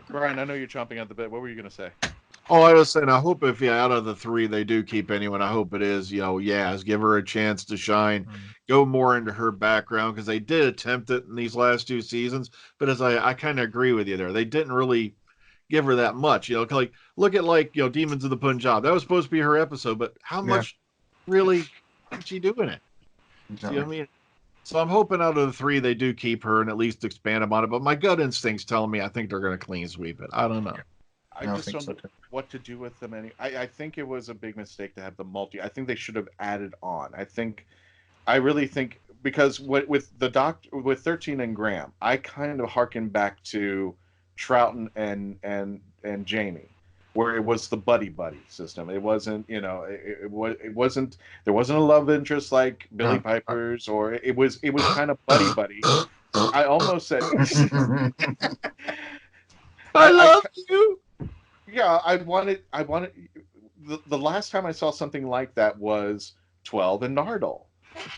Brian, I know you're chomping at the bit. What were you going to say? Oh, I was saying, I hope if out of the 3 they do keep anyone, I hope it is, Yaz. Give her a chance to shine. Go more into her background, because they did attempt it in these last 2 seasons. But as I kind of agree with you there, they didn't really give her that much. Like look at Demons of the Punjab. That was supposed to be her episode, but how much really did she do in it? Exactly. You know what I mean? So I'm hoping out of the 3 they do keep her and at least expand upon it. But my gut instinct's telling me I think they're going to clean sweep it. I don't know. I just don't know what to do with them. I think it was a big mistake to have the multi. I think they should have added on. I really think, because with the Doctor, with 13 and Graham, I kind of harken back to Troughton and Jamie, where it was the buddy system. It wasn't, it wasn't. There wasn't a love interest like Billy Piper's, or it was kind of buddy. I almost said, I love you. Yeah, I wanted. The last time I saw something like that was 12 and Nardole,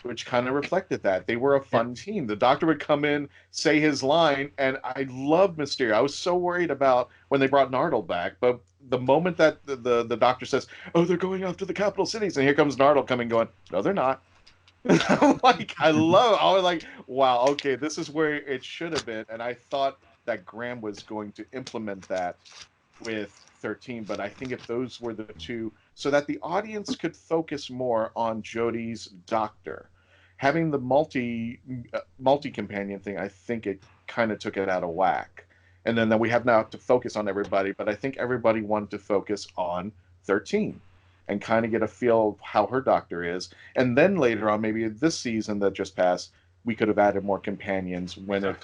which kind of reflected that. They were a fun team. The Doctor would come in, say his line, and I loved Mysterio. I was so worried about when they brought Nardole back, but the moment that the Doctor says, "Oh, they're going after the capital cities," and here comes Nardole coming, going, "No, they're not." I'm like, I was like, wow, okay, this is where it should have been, and I thought that Graham was going to implement that with 13, but I think if those were the 2, so that the audience could focus more on Jodie's Doctor, having the multi companion thing, I think it kind of took it out of whack. And then we have now to focus on everybody, but I think everybody wanted to focus on 13 and kind of get a feel of how her doctor is. And then later on, maybe this season that just passed, we could have added more companions when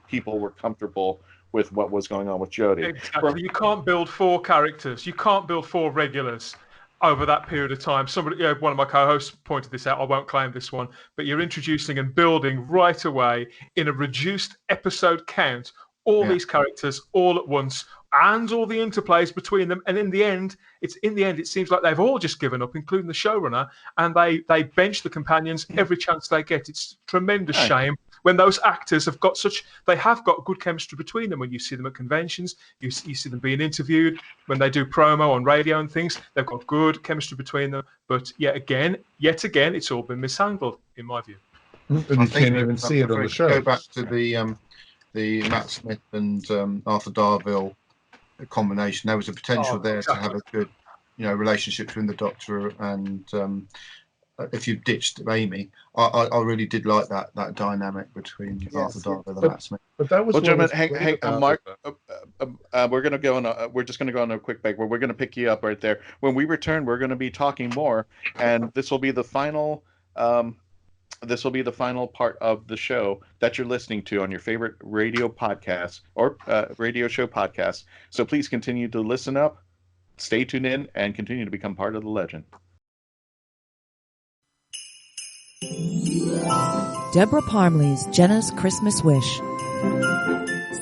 people were comfortable with what was going on with Jodie. Exactly. You can't build 4 characters. You can't build 4 regulars over that period of time. Somebody, one of my co-hosts pointed this out. I won't claim this one, but you're introducing and building right away in a reduced episode count all these characters all at once, and all the interplays between them. And in the end, it seems like they've all just given up, including the showrunner, and they bench the companions every chance they get. It's a tremendous shame when those actors have got good chemistry between them. When you see them at conventions, you see them being interviewed, when they do promo on radio and things, they've got good chemistry between them. But yet again, it's all been mishandled, in my view. And you can't even see it on the show. Go back to the Matt Smith and Arthur Darvill combination. There was a potential there to have a good, relationship between the Doctor and if you ditched Amy, I really did like that dynamic between Arthur Darvill and Matt Smith. But that was gentlemen, hang Mark. We're going to go on. We're just going to go on a quick break. We're going to pick you up right there. When we return, we're going to be talking more, and this will be the final. This will be the final part of the show that you're listening to on your favorite radio podcast or radio show podcast. So please continue to listen up, stay tuned in, and continue to become part of the legend. Deborah Parmley's Jenna's Christmas Wish.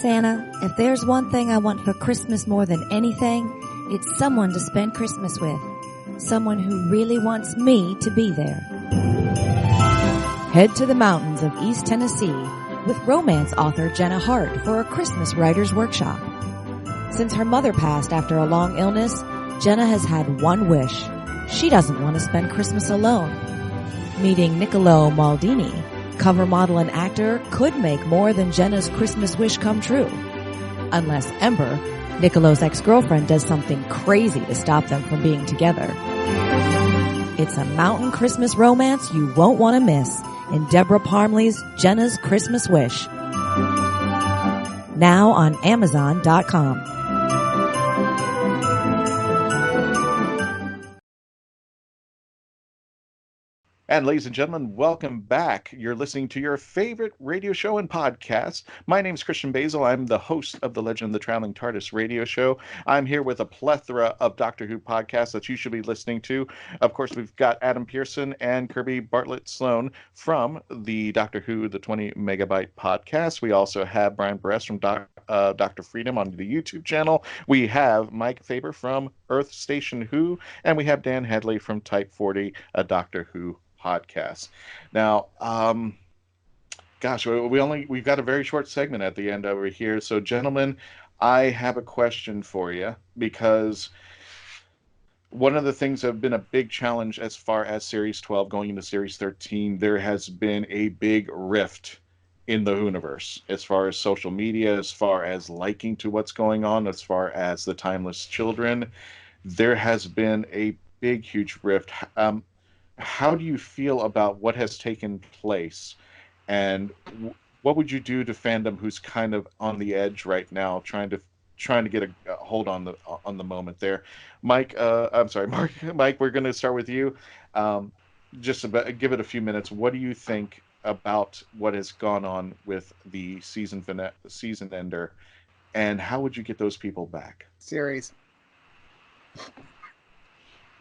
Santa, if there's one thing I want for Christmas more than anything, it's someone to spend Christmas with. Someone who really wants me to be there. Head to the mountains of East Tennessee with romance author Jenna Hart for a Christmas writer's workshop. Since her mother passed after a long illness, Jenna has had one wish. She doesn't want to spend Christmas alone. Meeting Niccolo Maldini, cover model and actor, could make more than Jenna's Christmas wish come true. Unless Ember, Niccolo's ex-girlfriend, does something crazy to stop them from being together. It's a mountain Christmas romance you won't want to miss in Deborah Parmley's Jenna's Christmas Wish. Now on Amazon.com. And ladies and gentlemen, welcome back. You're listening to your favorite radio show and podcast. My name is Christian Basel. I'm the host of the Legend of the Traveling TARDIS radio show. I'm here with a plethora of Doctor Who podcasts that you should be listening to. Of course, we've got Adam Pearson and Kirby Bartlett-Sloan from the Doctor Who, the 20 MegaByte Podcast. We also have Brian Burress from Dr. Freedom on the YouTube channel. We have Mike Faber from Earth Station Who, and we have Dan Hadley from Type 40, a Doctor Who podcast. Now, we've got a very short segment at the end over here. So, gentlemen, I have a question for you, because one of the things that have been a big challenge as far as Series 12 going into Series 13, there has been a big rift in the Whoniverse as far as social media, as far as liking to what's going on, as far as the Timeless Children. There has been a big, huge rift. How do you feel about what has taken place, and what would you do to fandom who's kind of on the edge right now, trying to get a hold on the moment there? Mike, I'm sorry, Mark. Mike, we're going to start with you. Just give it a few minutes. What do you think about what has gone on with the season ender, and how would you get those people back? Series.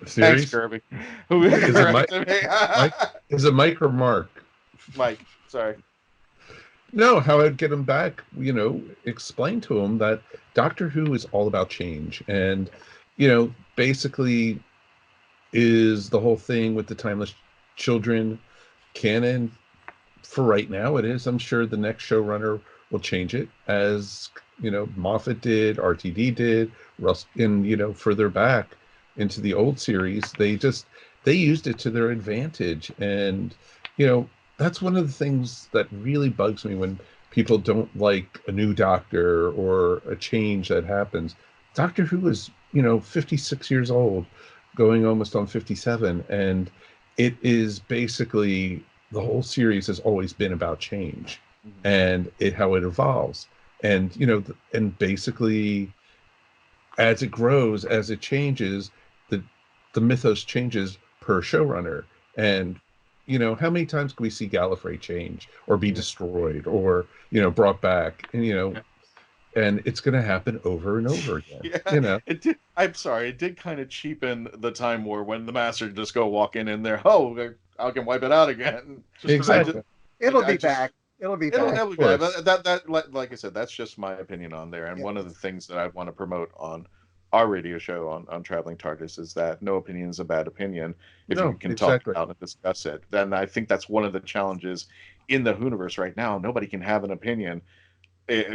Thanks, Kirby. Is it Mike or Mark? Mike, sorry. No, how I'd get him back, explain to him that Doctor Who is all about change. And, basically is the whole thing with the Timeless Children canon. For right now, it is. I'm sure the next showrunner will change it, as, Moffat did, RTD did, Russ, and, further back into the old series, they used it to their advantage. And that's one of the things that really bugs me when people don't like a new Doctor or a change that happens. Doctor Who is 56 years old, going almost on 57, and it is basically, the whole series has always been about change. and how it evolves. And, and basically as it grows, as it changes, the mythos changes per showrunner. And, how many times can we see Gallifrey change or be destroyed or, brought back? And, and it's going to happen over and over again. It did. I'm sorry. It did kind of cheapen the Time War when the Master just go walking in there. Oh, I can wipe it out again. Exactly. It'll be back. It'll be back. It'll be back. But that, like I said, that's just my opinion on there. And one of the things that I want to promote on our radio show on Traveling TARDIS is that no opinion is a bad opinion if you can talk about and discuss it. Then I think that's one of the challenges in the Whoniverse right now. Nobody can have an opinion.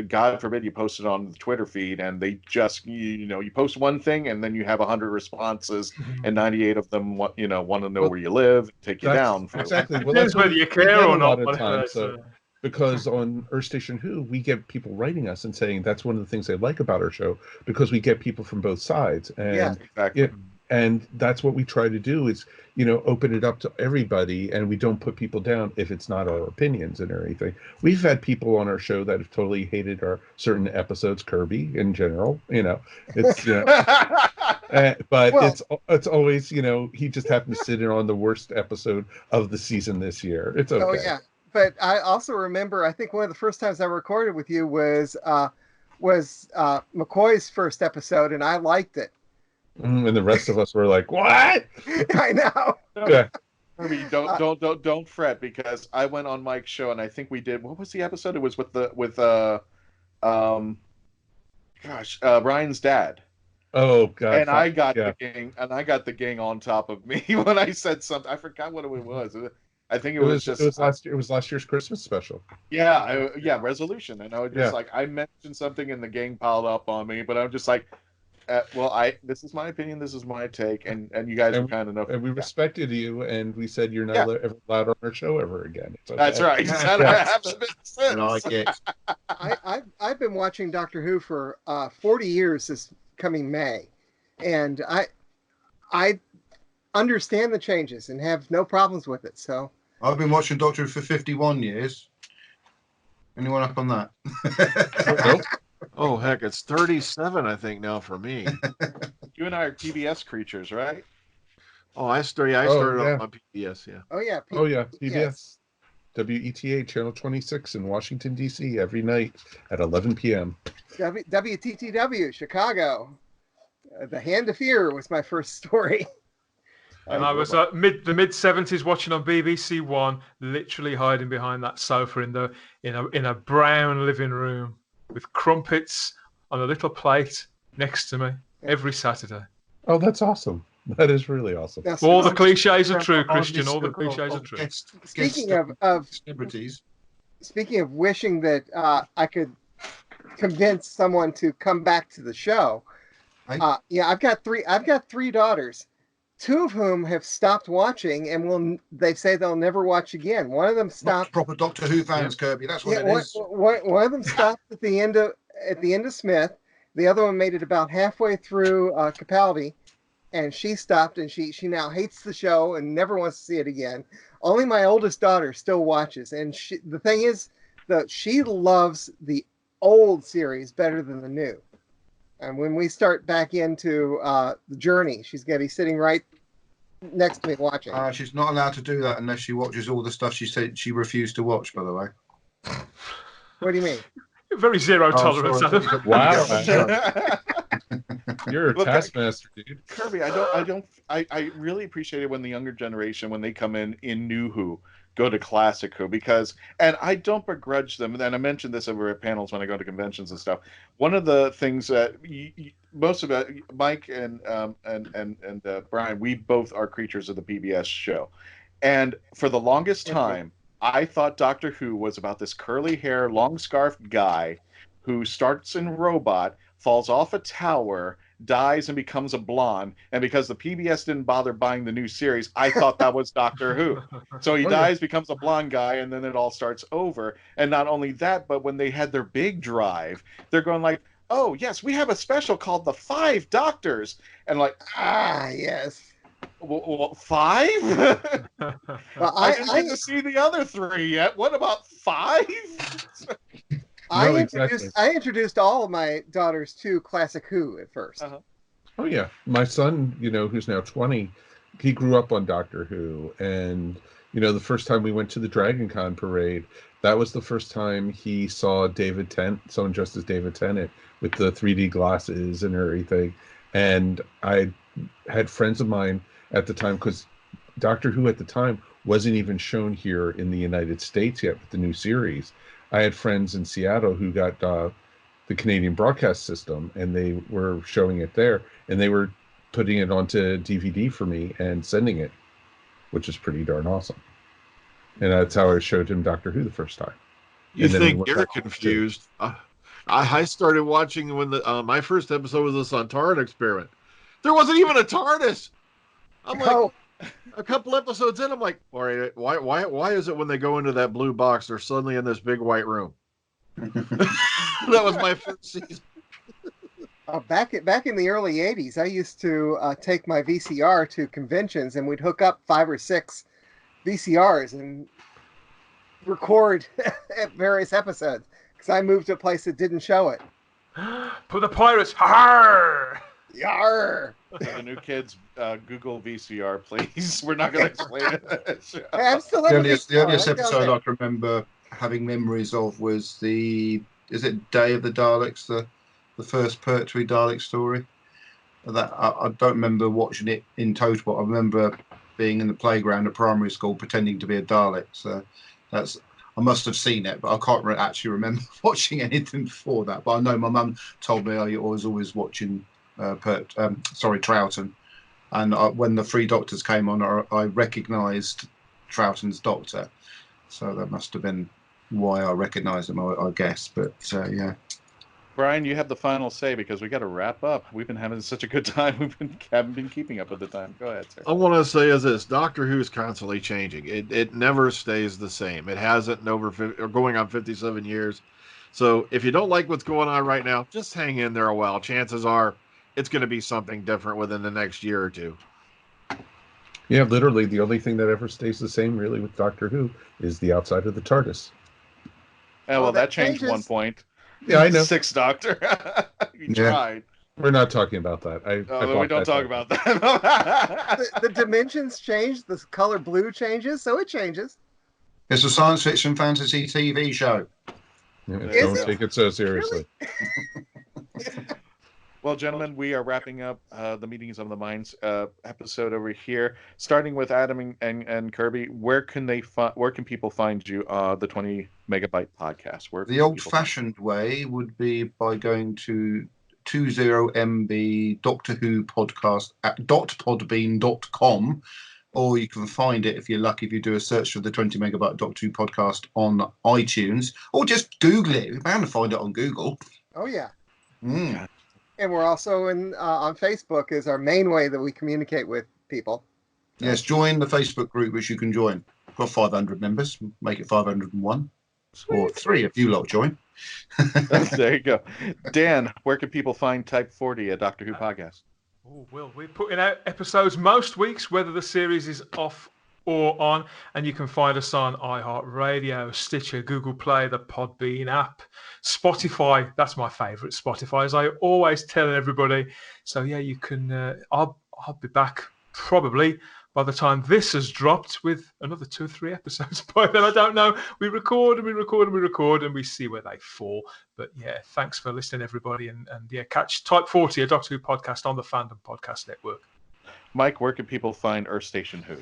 God forbid you post it on the Twitter feed and they just, you post one thing and then you have 100 responses and 98 of them, want to know where you live, take you down. Exactly. Well, that's whether you care or not. Because on Earth Station Who, we get people writing us and saying that's one of the things they like about our show, because we get people from both sides. And exactly. And that's what we try to do is, open it up to everybody, and we don't put people down if it's not our opinions and everything. We've had people on our show that have totally hated our certain episodes, Kirby in general, it's, but it's always, he just happened to sit in on the worst episode of the season this year. It's okay. Oh, yeah. But I also remember, I think one of the first times I recorded with you was McCoy's first episode, and I liked it. And the rest of us were like, "What?" I know. Yeah. Brian, don't fret, because I went on Mike's show and I think we did. What was the episode? It was with Brian's dad. Oh God! And I got the gang on top of me when I said something. I forgot what it was. I think it was last year. It was last year's Christmas special. Yeah, resolution. And I was just like, I mentioned something and the gang piled up on me, but I'm just like, this is my opinion, this is my take, and you guys were kind enough. And we respected you, and we said you're not ever allowed on our show ever again. Okay. That's right. I've been watching Doctor Who for 40 years this coming May, and I understand the changes and have no problems with it. So I've been watching Doctor Who for 51 years. Anyone up on that? Nope. Oh, heck, it's 37, I think, now for me. You and I are PBS creatures, right? Oh, I started on my PBS, yeah. Oh, yeah. PBS. WETA, Channel 26 in Washington, D.C. every night at 11 p.m. WTTW, Chicago. The Hand of Fear was my first story. And I was the mid-70s watching on BBC One, literally hiding behind that sofa in a brown living room with crumpets on a little plate next to me every Saturday. Oh, that's awesome. That is really awesome. All the cliches are true, Christian. All the cliches are true. Speaking of celebrities. Speaking of wishing that I could convince someone to come back to the show. I've got three daughters. Two of whom have stopped watching, and they say they'll never watch again. One of them stopped. Not proper Doctor Who fans, Kirby. That's what it is. One of them stopped at the end of Smith. The other one made it about halfway through Capaldi, and she stopped, and she now hates the show and never wants to see it again. Only my oldest daughter still watches, and the thing is that she loves the old series better than the new. And when we start back into the journey, she's going to be sitting right next to me watching. She's not allowed to do that unless she watches all the stuff she said she refused to watch, by the way. What do you mean? Very zero tolerance. Wow. You're a taskmaster, dude. Kirby, I really appreciate it when the younger generation, when they come in New Who, go to Classic Who, and I don't begrudge them. And I mentioned this over at panels when I go to conventions and stuff. One of the things that most of it, Mike and Brian, we both are creatures of the PBS show, and for the longest time, I thought Doctor Who was about this curly hair, long scarfed guy who starts in Robot, falls off a tower, dies, and becomes a blonde. And because the PBS didn't bother buying the new series, I thought that was Doctor Who. So he dies, becomes a blonde guy, and then it all starts over. And not only that, but when they had their big drive, they're going like, oh, yes, we have a special called The 5 Doctors. And like, yes. Well, 5? Well, I didn't get to see the other 3 yet. What about 5? I introduced all of my daughters to Classic Who at first. Uh-huh. Oh yeah, my son, who's now 20, he grew up on Doctor Who, and the first time we went to the Dragon Con parade, that was the first time he saw David Tennant, someone dressed as David Tennant with the 3D glasses and everything. And I had friends of mine at the time, because Doctor Who at the time wasn't even shown here in the United States yet with the new series. I had friends in Seattle who got the Canadian broadcast system, and they were showing it there, and they were putting it onto DVD for me and sending it, which is pretty darn awesome. And that's how I showed him Doctor Who the first time. You think you're confused? I started watching when my first episode was the Sontaran experiment. There wasn't even a TARDIS. I'm like, a couple episodes in, I'm like, all right, why is it when they go into that blue box, they're suddenly in this big white room? That was my first season. Back in the early 80s, I used to take my VCR to conventions, and we'd hook up 5 or 6 VCRs and record at various episodes, because I moved to a place that didn't show it. For the pirates, har! Yar! The new kids, Google VCR, please. We're not going to explain it. I'm still the earliest episode I can remember having memories of was is it Day of the Daleks, the first Pertwee Dalek story? That I don't remember watching it in total, but I remember being in the playground at primary school pretending to be a Dalek. So I must have seen it, but I can't actually remember watching anything before that. But I know my mum told me I was always watching Troughton, and when the 3 Doctors came on, I recognised Troughton's Doctor, so that must have been why I recognised him, I guess. But yeah. Brian, you have the final say, because we got to wrap up. We've been having such a good time. Haven't been keeping up with the time. Go ahead, sir. I want to say is this: Doctor Who is constantly changing. It never stays the same. It hasn't in over going on 57 years. So if you don't like what's going on right now, just hang in there a while. Chances are it's going to be something different within the next year or two. Yeah, literally the only thing that ever stays the same really with Doctor Who is the outside of the TARDIS. Oh, well, that changed one point. Yeah, I know. 6th Doctor. You tried. We're not talking about that. We don't talk about that. the dimensions change. The color blue changes, so it changes. It's a science fiction fantasy TV show. Yeah, don't take it so seriously. Really? Well, gentlemen, we are wrapping up the Meetings of the Minds episode over here. Starting with Adam and Kirby, where can people find you? The 20 Megabyte Podcast. The old-fashioned way would be by going to 20MB Doctor Who Podcast at .podbean.com, or you can find it if you're lucky if you do a search for the 20 Megabyte Doctor Who Podcast on iTunes, or just Google it. You're bound to find it on Google. Oh yeah. Mm. And we're also on Facebook is our main way that we communicate with people. Yes, join the Facebook group, which you can join. We've got 500 members. Make it 501. Sweet. Or 3 if you lot join. There you go. Dan, where can people find Type 40, a Doctor Who podcast? Oh, well, we're putting out episodes most weeks, whether the series is off or on, and you can find us on iHeartRadio, Stitcher, Google Play, the Podbean app, Spotify. That's my favourite, Spotify, as I always tell everybody. So yeah, you can. I'll be back probably by the time this has dropped with another 2 or 3 episodes. By then, I don't know. We record and we record and we record and we see where they fall. But yeah, thanks for listening, everybody, and yeah, catch Type 40, a Doctor Who podcast on the Fandom Podcast Network. Mike, where can people find Earth Station Who?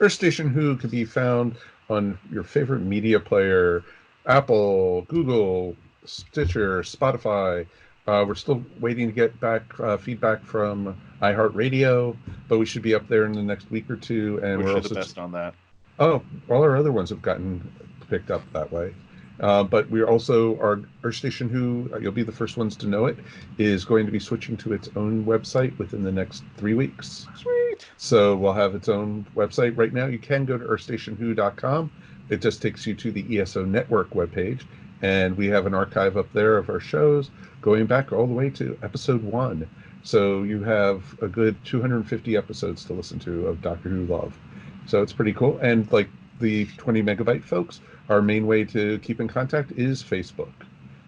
Earth Station Who can be found on your favorite media player, Apple, Google, Stitcher, Spotify. We're still waiting to get back feedback from iHeartRadio, but we should be up there in the next week or 2. And we're also the best on that. Oh, all our other ones have gotten picked up that way. But we're also, our Earth Station Who, you'll be the first ones to know it, is going to be switching to its own website within the next 3 weeks. Sweet. So we'll have its own website. Right now, you can go to earthstationwho.com. It just takes you to the ESO Network webpage. And we have an archive up there of our shows going back all the way to episode 1. So you have a good 250 episodes to listen to of Doctor Who love. So it's pretty cool. And like the 20 megabyte folks, our main way to keep in contact is Facebook.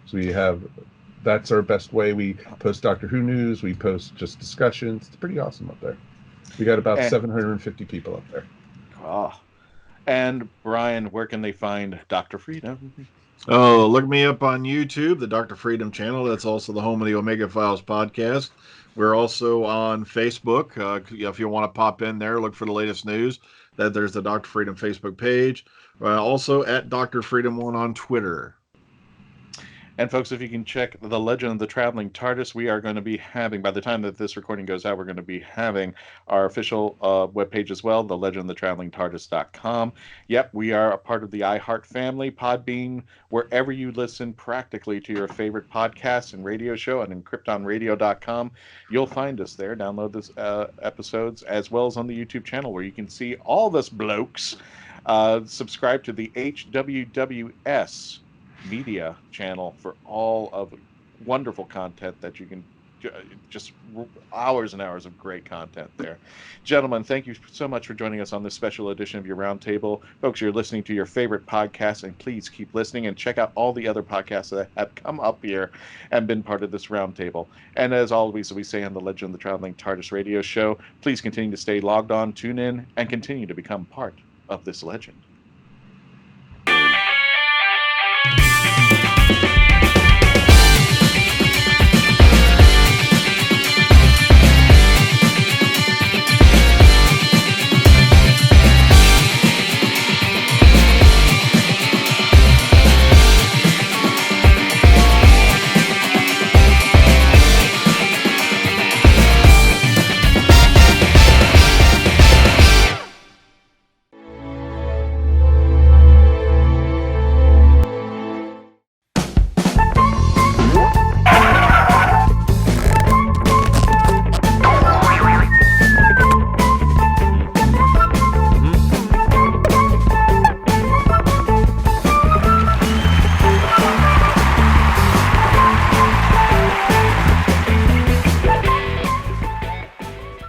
So that's our best way. We post Doctor Who news, we post just discussions. It's pretty awesome up there. We got about 750 people up there. Oh. And Brian, where can they find Dr. Freedom? Oh, look me up on YouTube, the Dr. Freedom channel. That's also the home of the Omega Files podcast. We're also on Facebook. If you want to pop in there, look for the latest news. There's the Dr. Freedom Facebook page. Also at Dr. Freedom 1 on Twitter. And folks, if you can check The Legend of the Traveling TARDIS, we are going to be having, by the time that this recording goes out, we're going to be having our official webpage as well, thelegendofthetravelingtardis.com. Yep, we are a part of the iHeart family, Podbean, wherever you listen practically to your favorite podcast and radio show, and encryptonradio.com. You'll find us there. Download this episodes, as well as on the YouTube channel, where you can see all this blokes. Subscribe to the HWWS media channel for all of wonderful content that you can just hours and hours of great content there. Gentlemen, thank you so much for joining us on this special edition of your Roundtable. Folks, you're listening to your favorite podcast, and please keep listening and check out all the other podcasts that have come up here and been part of this Roundtable. And as always, we say on the Legend of the Traveling TARDIS radio show, please continue to stay logged on, tune in, and continue to become part of this legend.